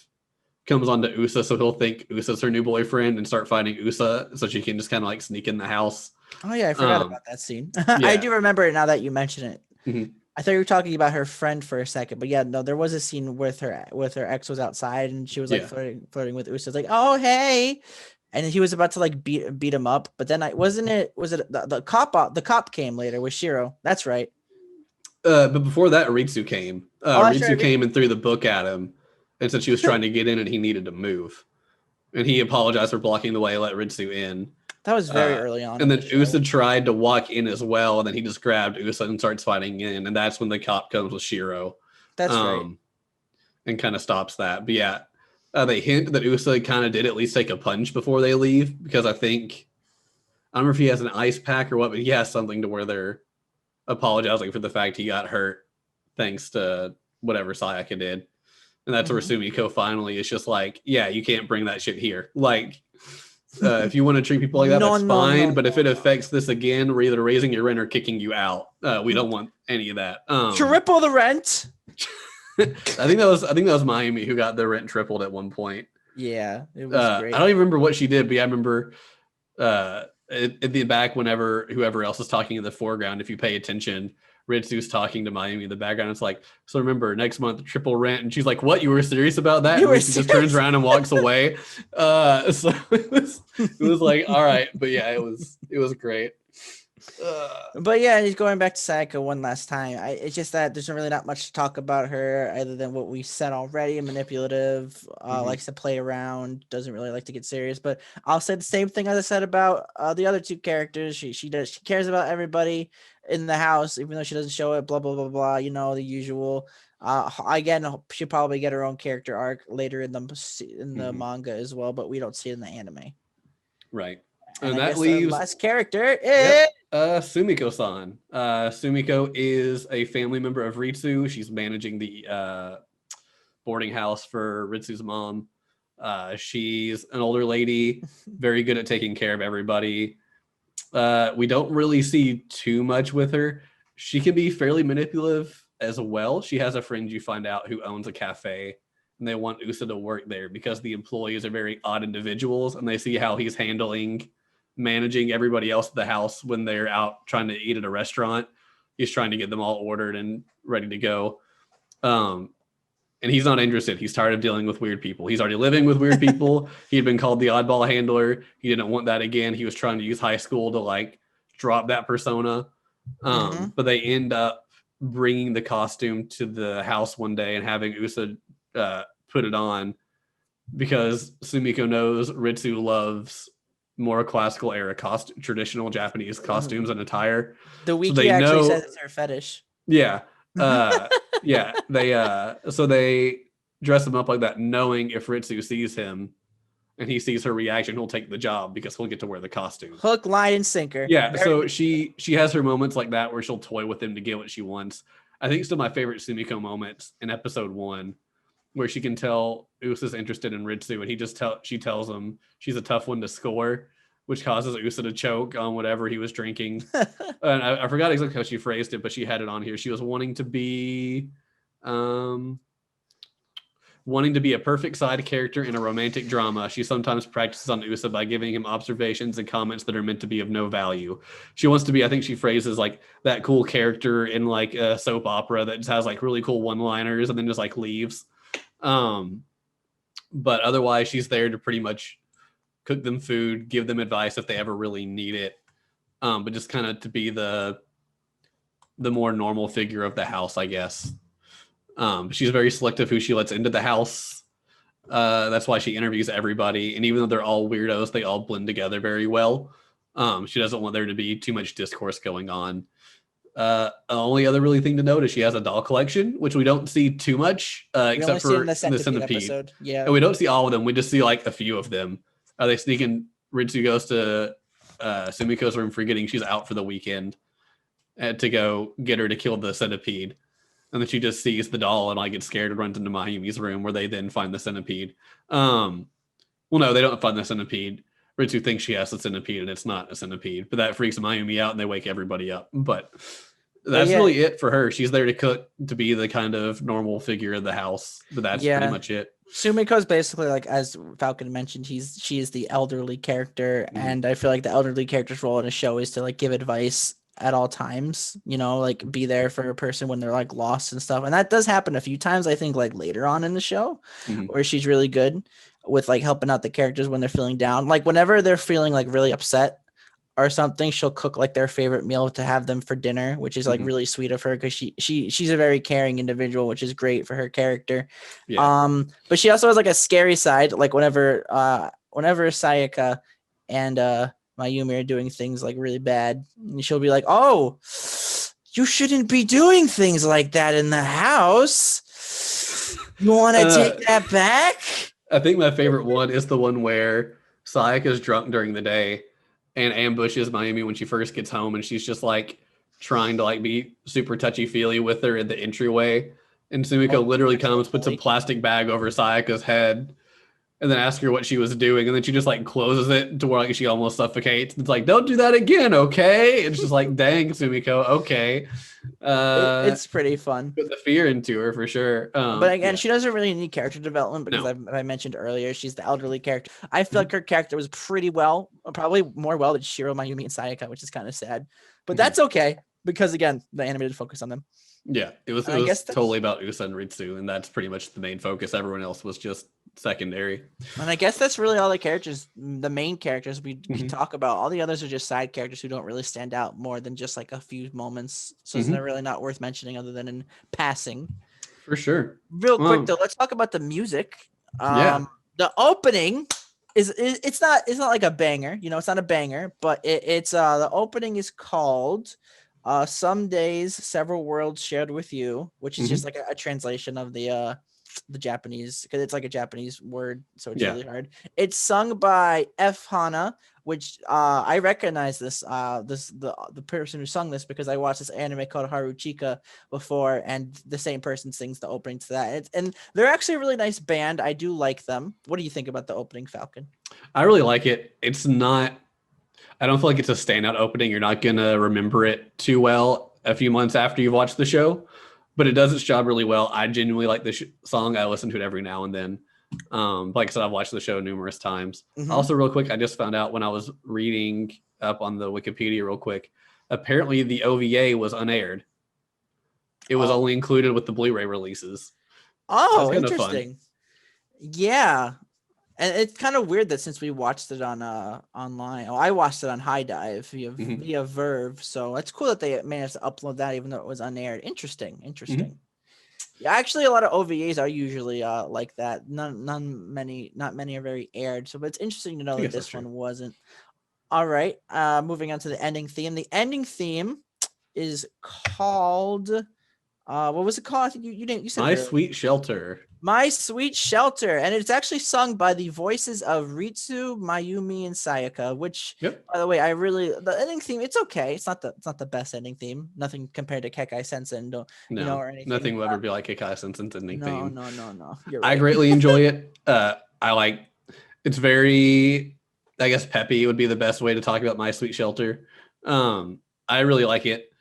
comes on to Usa, so he'll think Usa's her new boyfriend and start fighting Usa, so she can just kind of like sneak in the house. Oh yeah, I forgot about that scene. I do remember it now that you mention it. Mm-hmm. I thought you were talking about her friend for a second, but yeah, no, there was a scene with her ex was outside and she was like flirting with Usa. It's like, oh hey, and he was about to like beat him up, but then was it the cop came later with Shiro? That's right. But before that, Aritsu came. Oh, that's Aritsu right. came and threw the book at him and said she was trying to get in and he needed to move. And he apologized for blocking the way, let Ritsu in. That was very early on And in then the show. Usa tried to walk in as well, and then he just grabbed Usa and starts fighting in, and that's when the cop comes with Shiro. That's right. And kind of stops that. But yeah, they hint that Usa kind of did at least take a punch before they leave, because I don't know if he has an ice pack or what, but he has something to where they're apologizing for the fact he got hurt thanks to whatever Sayaka did. And that's where Sumiko finally is just like, yeah, you can't bring that shit here. Like, if you want to treat people like that, that's fine. But if it affects this again, we're either raising your rent or kicking you out. We don't want any of that. Triple the rent. I think that was Mayumi who got the rent tripled at one point. Yeah, it was great. I don't even remember what she did, but yeah, I remember at the back, whenever whoever else is talking in the foreground, if you pay attention, Ritsu's talking to Mayumi in the background. It's like, so remember, next month, triple rent. And she's like, what? You were serious about that? And Ritsu just turns around and walks away. So it was like, all right. But yeah, it was great. But yeah, he's going back to Sayaka one last time. It's just that there's really not much to talk about her other than what we said already. Manipulative, likes to play around, doesn't really like to get serious. But I'll say the same thing as I said about the other two characters. She cares about everybody in the house, even though she doesn't show it. Blah blah blah blah. You know, the usual. Again, she'll probably get her own character arc later in the manga as well, but we don't see it in the anime. Right. And that leaves the last character is Sumiko-san. Sumiko is a family member of Ritsu. She's managing the boarding house for Ritsu's mom. She's an older lady, very good at taking care of everybody. We don't really see too much with her. She can be fairly manipulative as well. She has a friend you find out who owns a cafe, and they want Usa to work there because the employees are very odd individuals, and they see how he's managing everybody else at the house when they're out trying to eat at a restaurant. He's trying to get them all ordered and ready to go. And he's not interested. He's tired of dealing with weird people. He's already living with weird people. He had been called the oddball handler. He didn't want that again. He was trying to use high school to like drop that persona. But they end up bringing the costume to the house one day and having Usa put it on because Sumiko knows Ritsu loves more classical era traditional Japanese costumes and attire. The wiki actually says it's her fetish. Yeah. Yeah. They dress him up like that, knowing if Ritsu sees him and he sees her reaction, he'll take the job because he'll get to wear the costume. Hook, line, and sinker. Yeah. So she has her moments like that where she'll toy with him to get what she wants. I think still my favorite Sumiko moments in episode 1, where she can tell Usa's interested in Ritsu, and she tells him she's a tough one to score, which causes Usa to choke on whatever he was drinking. And I forgot exactly how she phrased it, but she had it on here. She was wanting to be a perfect side character in a romantic drama. She sometimes practices on Usa by giving him observations and comments that are meant to be of no value. She wants to be, I think she phrases like that cool character in like a soap opera that just has like really cool one-liners and then just like leaves. But otherwise she's there to pretty much cook them food, give them advice if they ever really need it. But just kind of to be the more normal figure of the house, I guess. She's very selective who she lets into the house. That's why she interviews everybody. And even though they're all weirdos, they all blend together very well. She doesn't want there to be too much discourse going on. The only other really thing to note is she has a doll collection, which we don't see too much, except for in the centipede episode. Yeah, and we don't see all of them. We just see like a few of them. They sneak in. Ritsu goes to Sumiko's room, forgetting she's out for the weekend, to go get her to kill the centipede. And then she just sees the doll and like gets scared and runs into Mayumi's room, where they then find the centipede. Well, no, they don't find the centipede. Ritsu thinks she has the centipede, and it's not a centipede. But that freaks Mayumi out, and they wake everybody up. But that's really it for her. She's there to cook, to be the kind of normal figure of the house. But that's pretty much it. Sumiko's basically, like, as Falcon mentioned, she is the elderly character, and I feel like the elderly character's role in a show is to like give advice at all times, you know, like be there for a person when they're like lost and stuff. And that does happen a few times, I think, like later on in the show, where she's really good with like helping out the characters when they're feeling down. Like whenever they're feeling like really upset, or something, she'll cook like their favorite meal to have them for dinner, which is like Mhm. really sweet of her because she's a very caring individual, which is great for her character. Yeah. But she also has like a scary side, like whenever Sayaka and Mayumi are doing things like really bad, she'll be like, "Oh, you shouldn't be doing things like that in the house. You want to Uh, take that back?" I think my favorite one is the one where Sayaka's drunk during the day and ambushes Mayumi when she first gets home, and she's just like trying to like be super touchy feely with her in the entryway. And Oh, Sumiko literally comes, puts a totally. plastic bag over Sayaka's head, and then asks her what she was doing, and then she just like closes it to where like she almost suffocates. It's like, don't do that again, okay? It's just like, dang, Sumiko, okay. Uh, It's pretty fun. put the fear into her for sure. But again, Yeah, she doesn't really need character development because no. I mentioned earlier she's the elderly character. I feel Mhm. like her character was pretty well, probably more well than Shiro, Mayumi, and Sayaka, which is kind of sad. But Mhm. that's okay because again, the animated focus on them. Yeah, it was And it I was guess that's totally about Usa and Ritsu, and that's pretty much the main focus. Everyone else was just secondary. and I guess that's really all the characters, the main characters we could Hmm. talk about. All the others are just side characters who don't really stand out more than just like a few moments. So it's Hmm. not really not worth mentioning other than in passing. For sure. Real quick Um, though, let's talk about the music. yeah, The opening it's not like a banger, it's not a banger, but it's the opening is called Some Days Several Worlds Shared with You, which is just hmm, like a translation of the Japanese because it's like a Japanese word, so it's yeah. really hard. It's sung by F Hana, which I recognize the person who sung this because I watched this anime called Haruchika before, and the same person sings the opening to that. And they're actually a really nice band. I do like them. What do you think about the opening, Falcon? I really like it. It's not. I don't feel like it's a standout opening. You're not gonna remember it too well a few months after you've watched the show, but it does its job really well. I genuinely like this song. I listen to it every now and then. Like I said, I've watched the show numerous times. Mm-hmm. Also, real quick, I just found out when I was reading up on the Wikipedia real quick. Apparently, the OVA was unaired. It was Oh, only included with the Blu-ray releases. So that's oh, kind of fun. interesting. Yeah, and it's kind of weird that since we watched it on online, I watched it on High Dive Hmm. via Verve, so it's cool that they managed to upload that even though it was unaired. Interesting, Hmm. interesting. Yeah, actually, a lot of OVAs are usually like that. Not many are very aired. So, but it's interesting to know I that guess that's this true. one wasn't. All right, moving on to the ending theme. The ending theme is called. What was it called? I think you didn't. You said it My earlier. Sweet Shelter. My Sweet Shelter, and it's actually sung by the voices of Ritsu, Mayumi, and Sayaka. Which, Yep. by the way, the ending theme. It's okay. It's not the best ending theme. Nothing compared to Kekai Sensen, No, or anything. nothing will ever be like a Kai Sensen's ending No, theme. no, no, no. You're I right. greatly enjoy it. I like it's very, I guess, peppy would be the best way to talk about My Sweet Shelter. I really like it.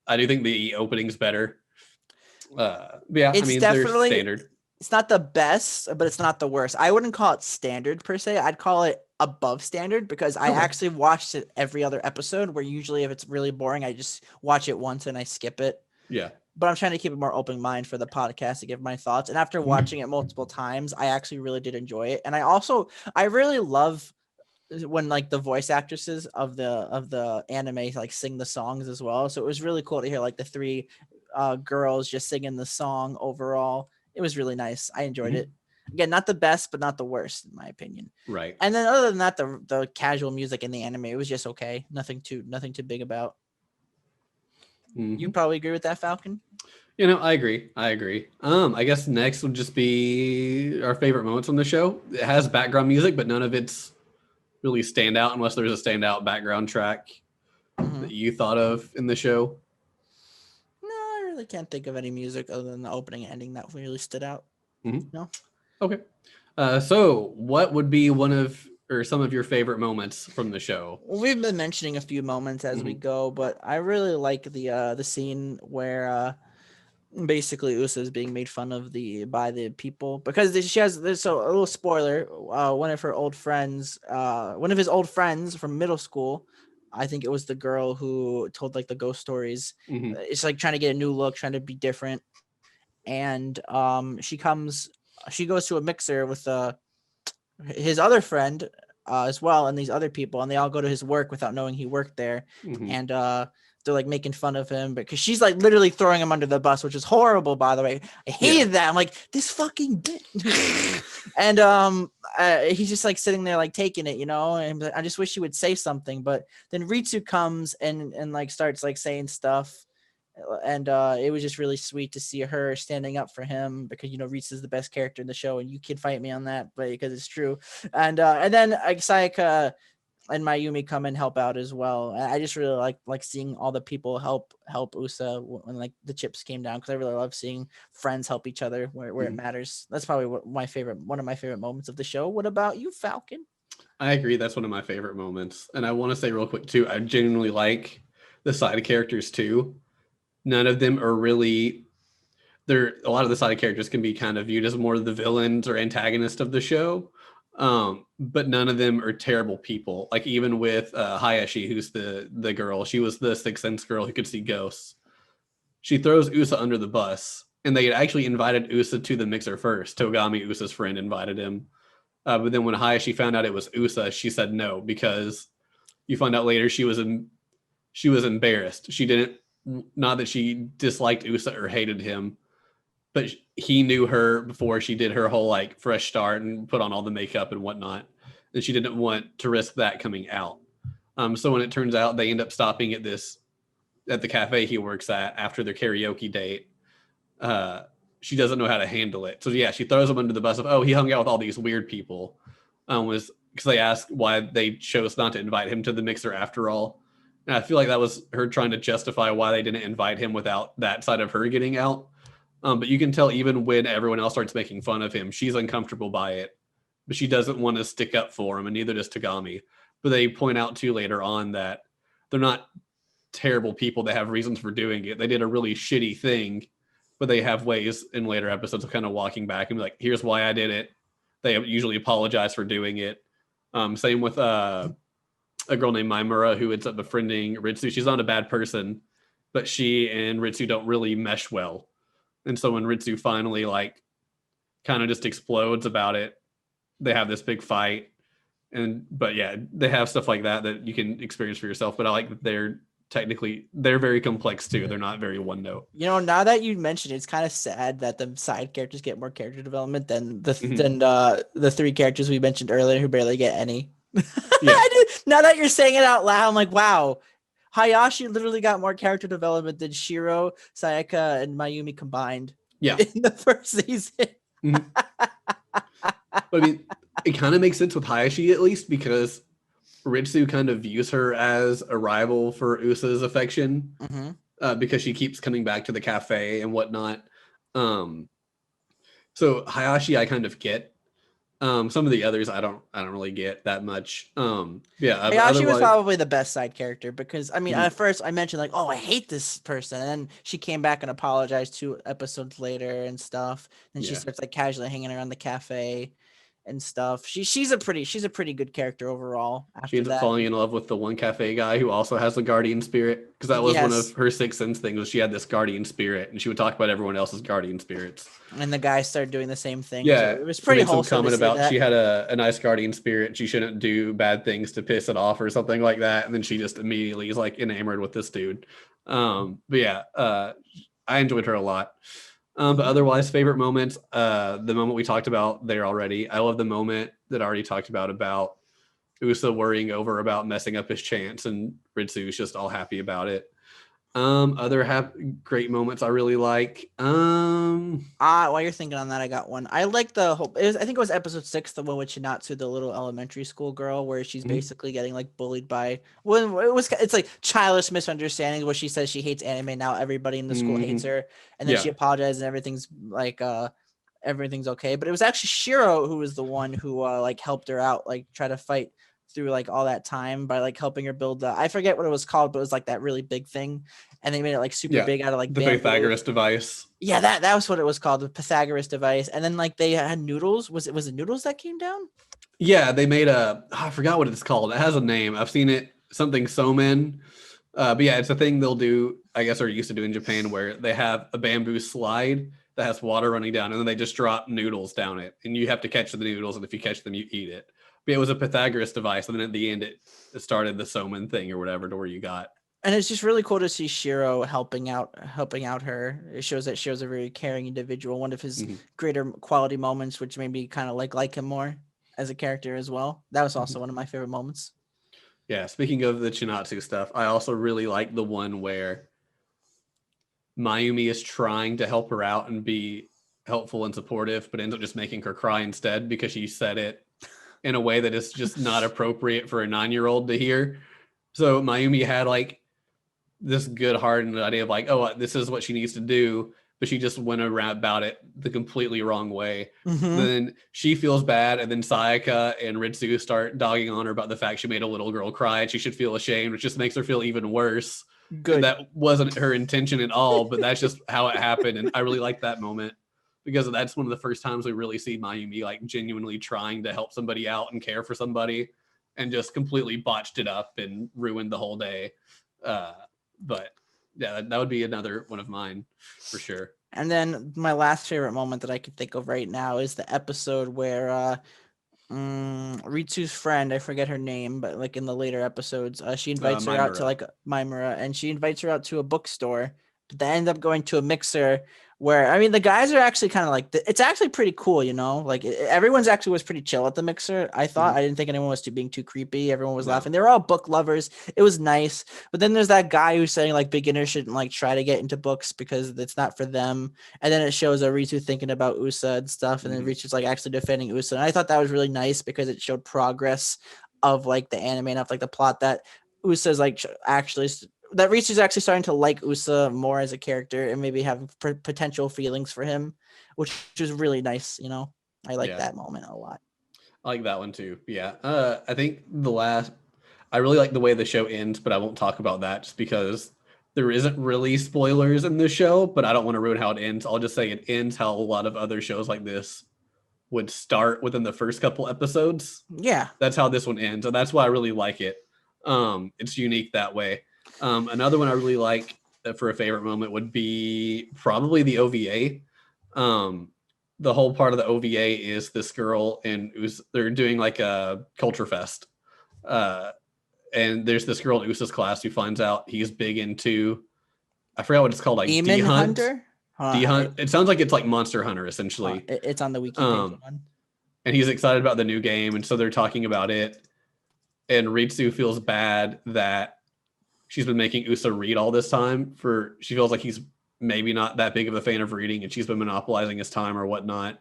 I do think the opening's better. But yeah, I It's mean, they're definitely standard. it's not the best, but it's not the worst. I wouldn't call it standard per se. I'd call it above standard because I Okay. actually watched it every other episode where usually if it's really boring, I just watch it once and I skip it. Yeah. But I'm trying to keep a more open mind for the podcast to give my thoughts. And after Mhm. watching it multiple times, I actually really did enjoy it. And I really love when like the voice actresses of the anime like sing the songs as well. So it was really cool to hear like the three girls just singing the song overall. It was really nice. I enjoyed Mhm. it. Again, not the best, but not the worst in my opinion. Right. And then other than that, the casual music in the anime, it was just okay. Nothing too big about. You Hmm. probably agree with that, Falcon. I agree. I agree. I guess next would just be our favorite moments on the show. It has background music, but none of it's really stand out unless there's a standout background track Mm-hmm. that you thought of in the show. No, I really can't think of any music other than the opening and ending that really stood out. Hmm. No. Okay. So what would be one of or some of your favorite moments from the show? Well, we've been mentioning a few moments as we Hmm. go, but I really like the scene where basically Usa is being made fun of by the people because she has this. So a little spoiler: one of his old friends from middle school. I think it was the girl who told like the ghost stories. Hmm. It's like trying to get a new look, trying to be different, and she goes to a mixer with his other friend as well, and these other people, and they all go to his work without knowing he worked there, and they're like making fun of him because she's like literally throwing him under the bus, which is horrible, by the way. I hated that. I'm like, this fucking bitch. And he's just like sitting there like taking it, and I just wish he would say something. But then Ritsu comes and like starts like saying stuff, and it was just really sweet to see her standing up for him because Ritsu is the best character in the show, and you can fight me on that, but because it's true. And then Sayaka and Mayumi come and help out as well. I just really like seeing all the people help Usa when like the chips came down, because I really love seeing friends help each other where it matters. That's probably one of my favorite moments of the show. What about you, Falcon? I agree. That's one of my favorite moments. And I want to say real quick too, I genuinely like the side characters too. None of them are really a lot of the side characters can be kind of viewed as more the villains or antagonists of the show. But none of them are terrible people. Like even with Hayashi, who's the girl, she was the sixth sense girl who could see ghosts. She throws Usa under the bus, and they had actually invited Usa to the mixer first. Togami, Usa's friend, invited him. But then when Hayashi found out it was Usa, she said no, because you find out later she was embarrassed. She didn't, not that she disliked Usa or hated him, but he knew her before she did her whole like fresh start and put on all the makeup and whatnot. And she didn't want to risk that coming out. So when it turns out they end up stopping at the cafe he works at after their karaoke date, she doesn't know how to handle it. So yeah, she throws him under the bus of, oh, he hung out with all these weird people. Was because they asked why they chose not to invite him to the mixer after all. And I feel like that was her trying to justify why they didn't invite him without that side of her getting out. But you can tell even when everyone else starts making fun of him, she's uncomfortable by it, but she doesn't want to stick up for him, and neither does Tagami. But they point out too later on that they're not terrible people. They have reasons for doing it. They did a really shitty thing, but they have ways in later episodes of kind of walking back and be like, here's why I did it. They usually apologize for doing it. Same with a girl named Maimura who ends up befriending Ritsu. She's not a bad person, but she and Ritsu don't really mesh well. And so when Ritsu finally like kind of just explodes about it, they have this big fight. But yeah, they have stuff like that you can experience for yourself. But I like that they're very complex too. They're not very one note. Now that you mentioned it, it's kind of sad that the side characters get more character development than the three characters we mentioned earlier who barely get any. Yeah. Now that you're saying it out loud, I'm like, wow. Hayashi literally got more character development than Shiro, Sayaka, and Mayumi combined. Yeah. In the first season. But I mean, it kind of makes sense with Hayashi at least, because Ritsu kind of views her as a rival for Usa's affection, because she keeps coming back to the cafe and whatnot. So Hayashi, I kind of get. Some of the others I don't really get that much. Hayashi was probably the best side character because I mean at first I mentioned like, oh, I hate this person, and then she came back and apologized 2 episodes later and stuff. And she starts like casually hanging around the cafe and stuff. She's a pretty good character overall. She ends up falling in love with the one cafe guy who also has the guardian spirit, because that was one of her sixth sense things, was she had this guardian spirit and she would talk about everyone else's guardian spirits. And the guy started doing the same thing. Yeah, so it was pretty wholesome. Comment about she had a nice guardian spirit and she shouldn't do bad things to piss it off or something like that. And then she just immediately is like enamored with this dude. But yeah, I enjoyed her a lot. But otherwise, favorite moments, the moment we talked about there already. I love the moment that I already talked about Usa worrying about messing up his chance, and Ritsu's just all happy about it. Other great moments I really like. While you're thinking on that, I got one. I like the whole. I think it was episode 6, the one with Chinatsu, the little elementary school girl, where she's basically getting like bullied by. It's like childish misunderstandings where she says she hates anime. Now everybody in the school hates her, and then she apologizes and everything's like everything's okay. But it was actually Shiro who was the one who like helped her out, like try to fight through like all that time by like helping her build I forget what it was called, but it was like that really big thing, and they made it like super big out of like the Pythagoras device. Yeah, that was what it was called, the Pythagoras device. And then like they had noodles. Was it noodles that came down? Yeah, they made I forgot what it's called. It has a name. I've seen it, something somen. But yeah, it's a thing they'll do, I guess, or used to do in Japan, where they have a bamboo slide that has water running down, and then they just drop noodles down it, and you have to catch the noodles, and if you catch them, you eat it. It was a Pythagoras device, and then at the end it started the Soman thing or whatever, to where you got. And it's just really cool to see Shiro helping out her. It shows that Shiro's a very caring individual. One of his greater quality moments, which made me kind of like him more as a character as well. That was also one of my favorite moments. Yeah, speaking of the Chinatsu stuff, I also really like the one where Mayumi is trying to help her out and be helpful and supportive, but ends up just making her cry instead because she said it in a way that is just not appropriate for a 9-year-old to hear. So Mayumi had like this good heart and the idea of like, oh, this is what she needs to do, but she just went around about it the completely wrong way. Then she feels bad, and then Sayaka and Ritsu start dogging on her about the fact she made a little girl cry and she should feel ashamed, which just makes her feel even worse. Good. And that wasn't her intention at all, but that's just how it happened. And I really like that moment because that's one of the first times we really see Mayumi like genuinely trying to help somebody out and care for somebody, and just completely botched it up and ruined the whole day. But yeah, that would be another one of mine for sure. And then my last favorite moment that I can think of right now is the episode where Ritsu's friend, I forget her name, but like in the later episodes, she invites her out to like Maimura, and she invites her out to a bookstore, but they end up going to a mixer where, I mean, the guys are actually kind of like, it's actually pretty cool, you know, like everyone's actually was pretty chill at the mixer. I thought, I didn't think anyone was being too creepy. Everyone was laughing. They were all book lovers. It was nice. But then there's that guy who's saying like beginners shouldn't like try to get into books because it's not for them. And then it shows Ritsu thinking about Usa and stuff. And then Ritsu's like actually defending Usa. And I thought that was really nice because it showed progress of like the anime and of like the plot that Usa's like actually that Ritsu's actually starting to like Usa more as a character and maybe have potential feelings for him, which is really nice. You know, I like that moment a lot. I like that one too. Yeah. I think I really like the way the show ends, but I won't talk about that just because there isn't really spoilers in this show, but I don't want to ruin how it ends. I'll just say it ends how a lot of other shows like this would start within the first couple episodes. Yeah. That's how this one ends. And that's why I really like it. It's unique that way. Another one I really like for a favorite moment would be probably the OVA. The whole part of the OVA is this girl and they're doing like a culture fest. And there's this girl in Usa's class who finds out he's big into, I forgot what it's called, like Demon Hunter? D-Hunt. It sounds like it's like Monster Hunter, essentially. It's on the Wikipedia one. And he's excited about the new game, and so they're talking about it. And Ritsu feels bad that she's been making Usa read all this time. She feels like he's maybe not that big of a fan of reading, and she's been monopolizing his time or whatnot.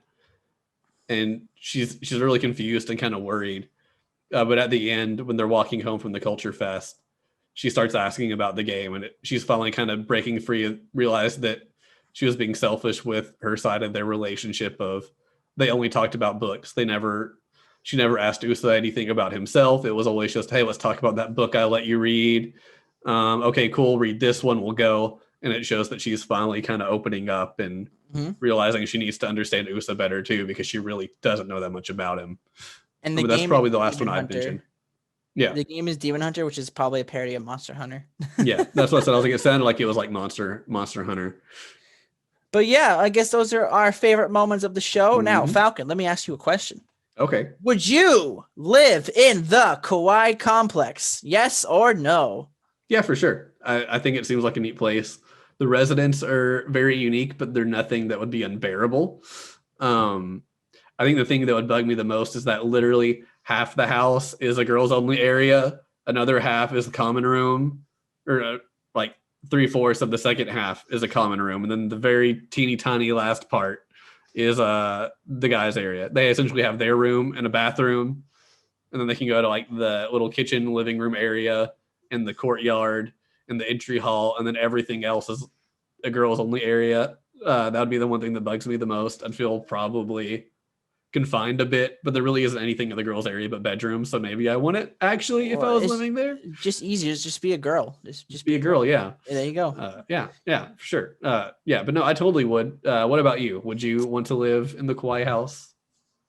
And she's really confused and kind of worried. But at the end, when they're walking home from the Culture Fest, she starts asking about the game, and she's finally kind of breaking free and realized that she was being selfish with her side of their relationship of they only talked about books. She never asked Usa anything about himself. It was always just, hey, let's talk about that book I let you read. Okay, cool. Read this one. We'll go. And it shows that she's finally kind of opening up and realizing she needs to understand Usa better too, because she really doesn't know that much about him. And that's probably the last one I've mentioned. Yeah. The game is Demon Hunter, which is probably a parody of Monster Hunter. Yeah, that's what I said. I was like, it sounded like it was like Monster Hunter. But yeah, I guess those are our favorite moments of the show. Now, Falcon, let me ask you a question. Okay. Would you live in the Kawai Complex? Yes or no? Yeah, for sure. I think it seems like a neat place. The residents are very unique, but they're nothing that would be unbearable. I think the thing that would bug me the most is that literally half the house is a girls only area. Another half is a common room, or like 3/4 of the second half is a common room. And then the very teeny tiny last part is the guys' area. They essentially have their room and a bathroom, and then they can go to like the little kitchen, living room area, and the courtyard, and the entry hall, and then everything else is a girls only area. That would be the one thing that bugs me the most. I'd feel probably confined a bit, but there really isn't anything in the girls' area but bedrooms. So maybe I wouldn't actually if I was living there. Just easier, just be a girl. Just be a girl. Yeah. There you go. Yeah, for sure. Yeah, but no, I totally would. What about you? Would you want to live in the Kawhi house?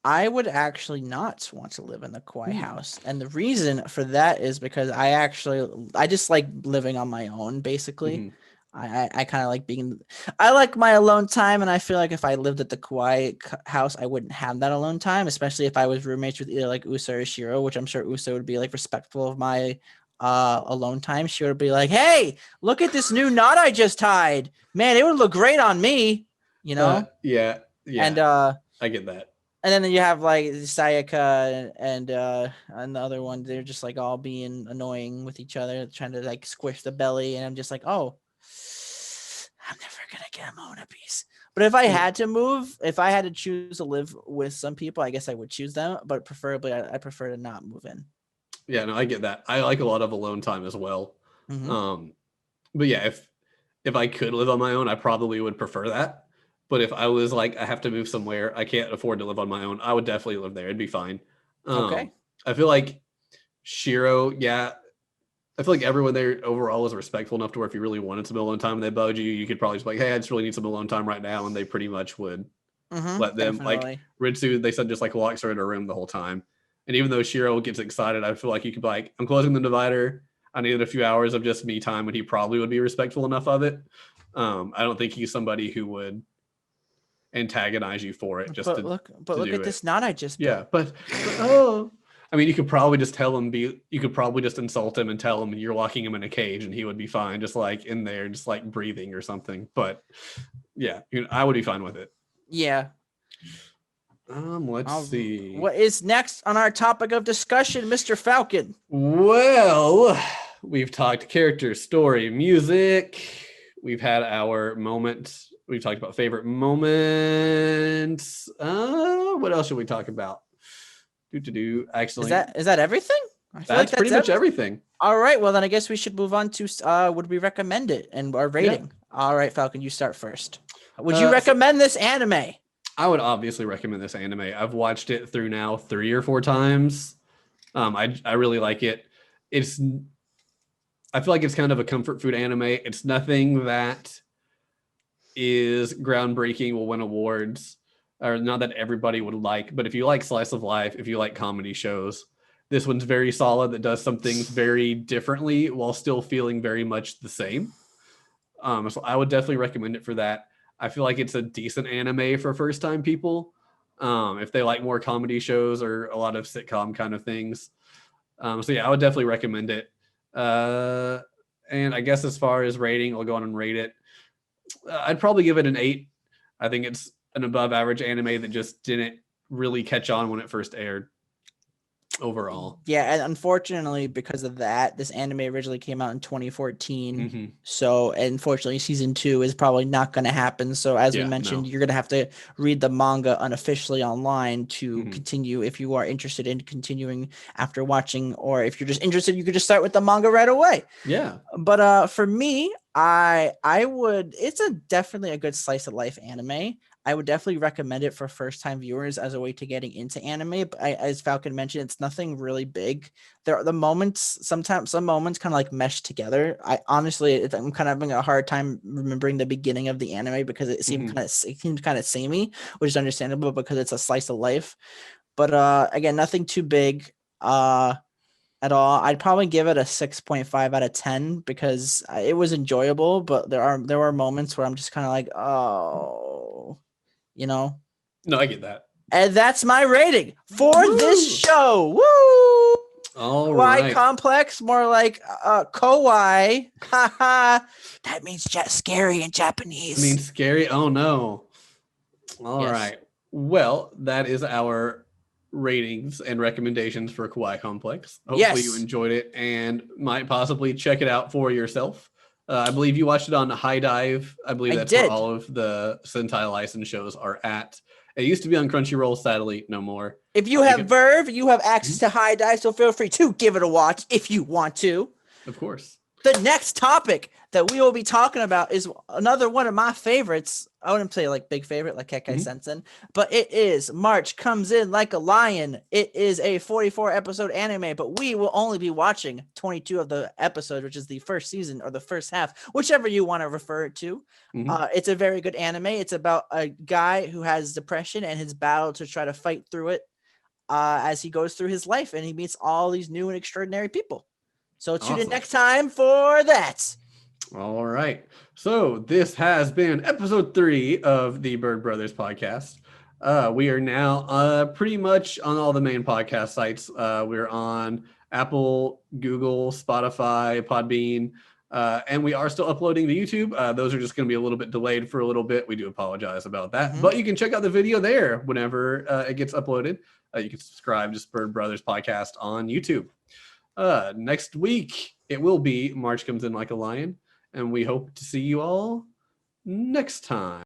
I would actually not want to live in the Kawhi house. And the reason for that is because I just like living on my own, basically. I kind of like I like my alone time, and I feel like if I lived at the Kawai house, I wouldn't have that alone time, especially if I was roommates with either like Usa or Shiro, which I'm sure Usa would be like respectful of my alone time. She would be like, "Hey, look at this new knot I just tied. Man, it would look great on me," you know? Yeah, And I get that. and then you have like Sayaka and the other one. They're just like all being annoying with each other, trying to like squish the belly. And I'm just like, oh, I'm never gonna get a Mona piece. But if I had to move, if I had to choose to live with some people, I guess I would choose them. But preferably, I prefer to not move in. Yeah, no, I get that. I like a lot of alone time as well. But yeah, if I could live on my own, I probably would prefer that. But if I was like, I have to move somewhere, I can't afford to live on my own, I would definitely live there. It'd be fine. Okay. I feel like Shiro, yeah, I feel like everyone there overall is respectful enough to where if you really wanted some alone time and they bugged you, you could probably just be like, hey, I just really need some alone time right now. And they pretty much would let them. Like Definitely. Ritsu, they said just like locks her in her room the whole time. And even though Shiro gets excited, I feel like you could be like, I'm closing the divider. I needed a few hours of just me time, and he probably would be respectful enough of it. I don't think he's somebody who would antagonize you for it. Just But to, look to at do this it. knot I just Yeah, but oh, I mean, you could probably just tell him. You could probably just insult him and tell him you're locking him in a cage, and he would be fine, just like in there, just like breathing or something. But yeah, I would be fine with it. Yeah. Let's see. What is next on our topic of discussion, Mr. Falcon? Well, we've talked character, story, music. We've had our moments. We've talked about favorite moments. What else should we talk about? Actually, Is that everything? I feel that's pretty much everything. All right. Well, then I guess we should move on to would we recommend it and our rating? Yeah. All right, Falcon, you start first. Would you recommend this anime? I would obviously recommend this anime. I've watched it through now 3 or 4 times. I really like it. I feel like it's kind of a comfort food anime. It's nothing that is groundbreaking, will win awards, or not that everybody would like. But if you like slice of life, if you like comedy shows, this one's very solid. That does some things very differently while still feeling very much the same. So I would definitely recommend it for that. I feel like it's a decent anime for first time people. If they like more comedy shows or a lot of sitcom kind of things. So yeah, I would definitely recommend it. And I guess as far as rating, I'll go on and rate it. I'd probably give it an 8. I think it's an above average anime that just didn't really catch on when it first aired overall. Yeah, and unfortunately, because of that, this anime originally came out in 2014. So unfortunately, season 2 is probably not going to happen. So as we mentioned, you're going to have to read the manga unofficially online to continue if you are interested in continuing after watching, or if you're just interested, you could just start with the manga right away. Yeah. But for me, I would, it's definitely a good slice of life anime. I would definitely recommend it for first time viewers as a way to getting into anime. But as Falcon mentioned, it's nothing really big. There are the moments, sometimes some moments kind of like mesh together. I'm kind of having a hard time remembering the beginning of the anime because it seemed kind of samey, which is understandable because it's a slice of life. But again, nothing too big at all. I'd probably give it a 6.5 out of 10 because it was enjoyable, but there were moments where I'm just kind of like, oh, you know. No, I get that. And that's my rating for this show. Woo! All Kawai right. Complex, more like Kawai. That means scary in Japanese. It means scary. Oh no. All right. Well, that is our ratings and recommendations for Kawai Complex. Hopefully you enjoyed it and might possibly check it out for yourself. I believe you watched it on High Dive. I believe that's where all of the Sentai license shows are at. It used to be on Crunchyroll, sadly, no more. If you have Verve, you have access to High Dive, so feel free to give it a watch if you want to. Of course. The next topic that we will be talking about is another one of my favorites. I wouldn't say like big favorite like Kekai Sensen, but it is March Comes In Like a Lion. It is a 44 episode anime, but we will only be watching 22 of the episodes, which is the first season or the first half, whichever you want to refer it to. It's a very good anime. It's about a guy who has depression and his battle to try to fight through it as he goes through his life and he meets all these new and extraordinary people. So tune in next time for that. All right. So this has been episode 3 of the Bird Brothers podcast. We are now pretty much on all the main podcast sites. We're on Apple, Google, Spotify, Podbean, and we are still uploading to YouTube. Those are just going to be a little bit delayed for a little bit. We do apologize about that. But you can check out the video there whenever it gets uploaded. You can subscribe to Bird Brothers podcast on YouTube. Next week, it will be March Comes In Like a Lion. And we hope to see you all next time.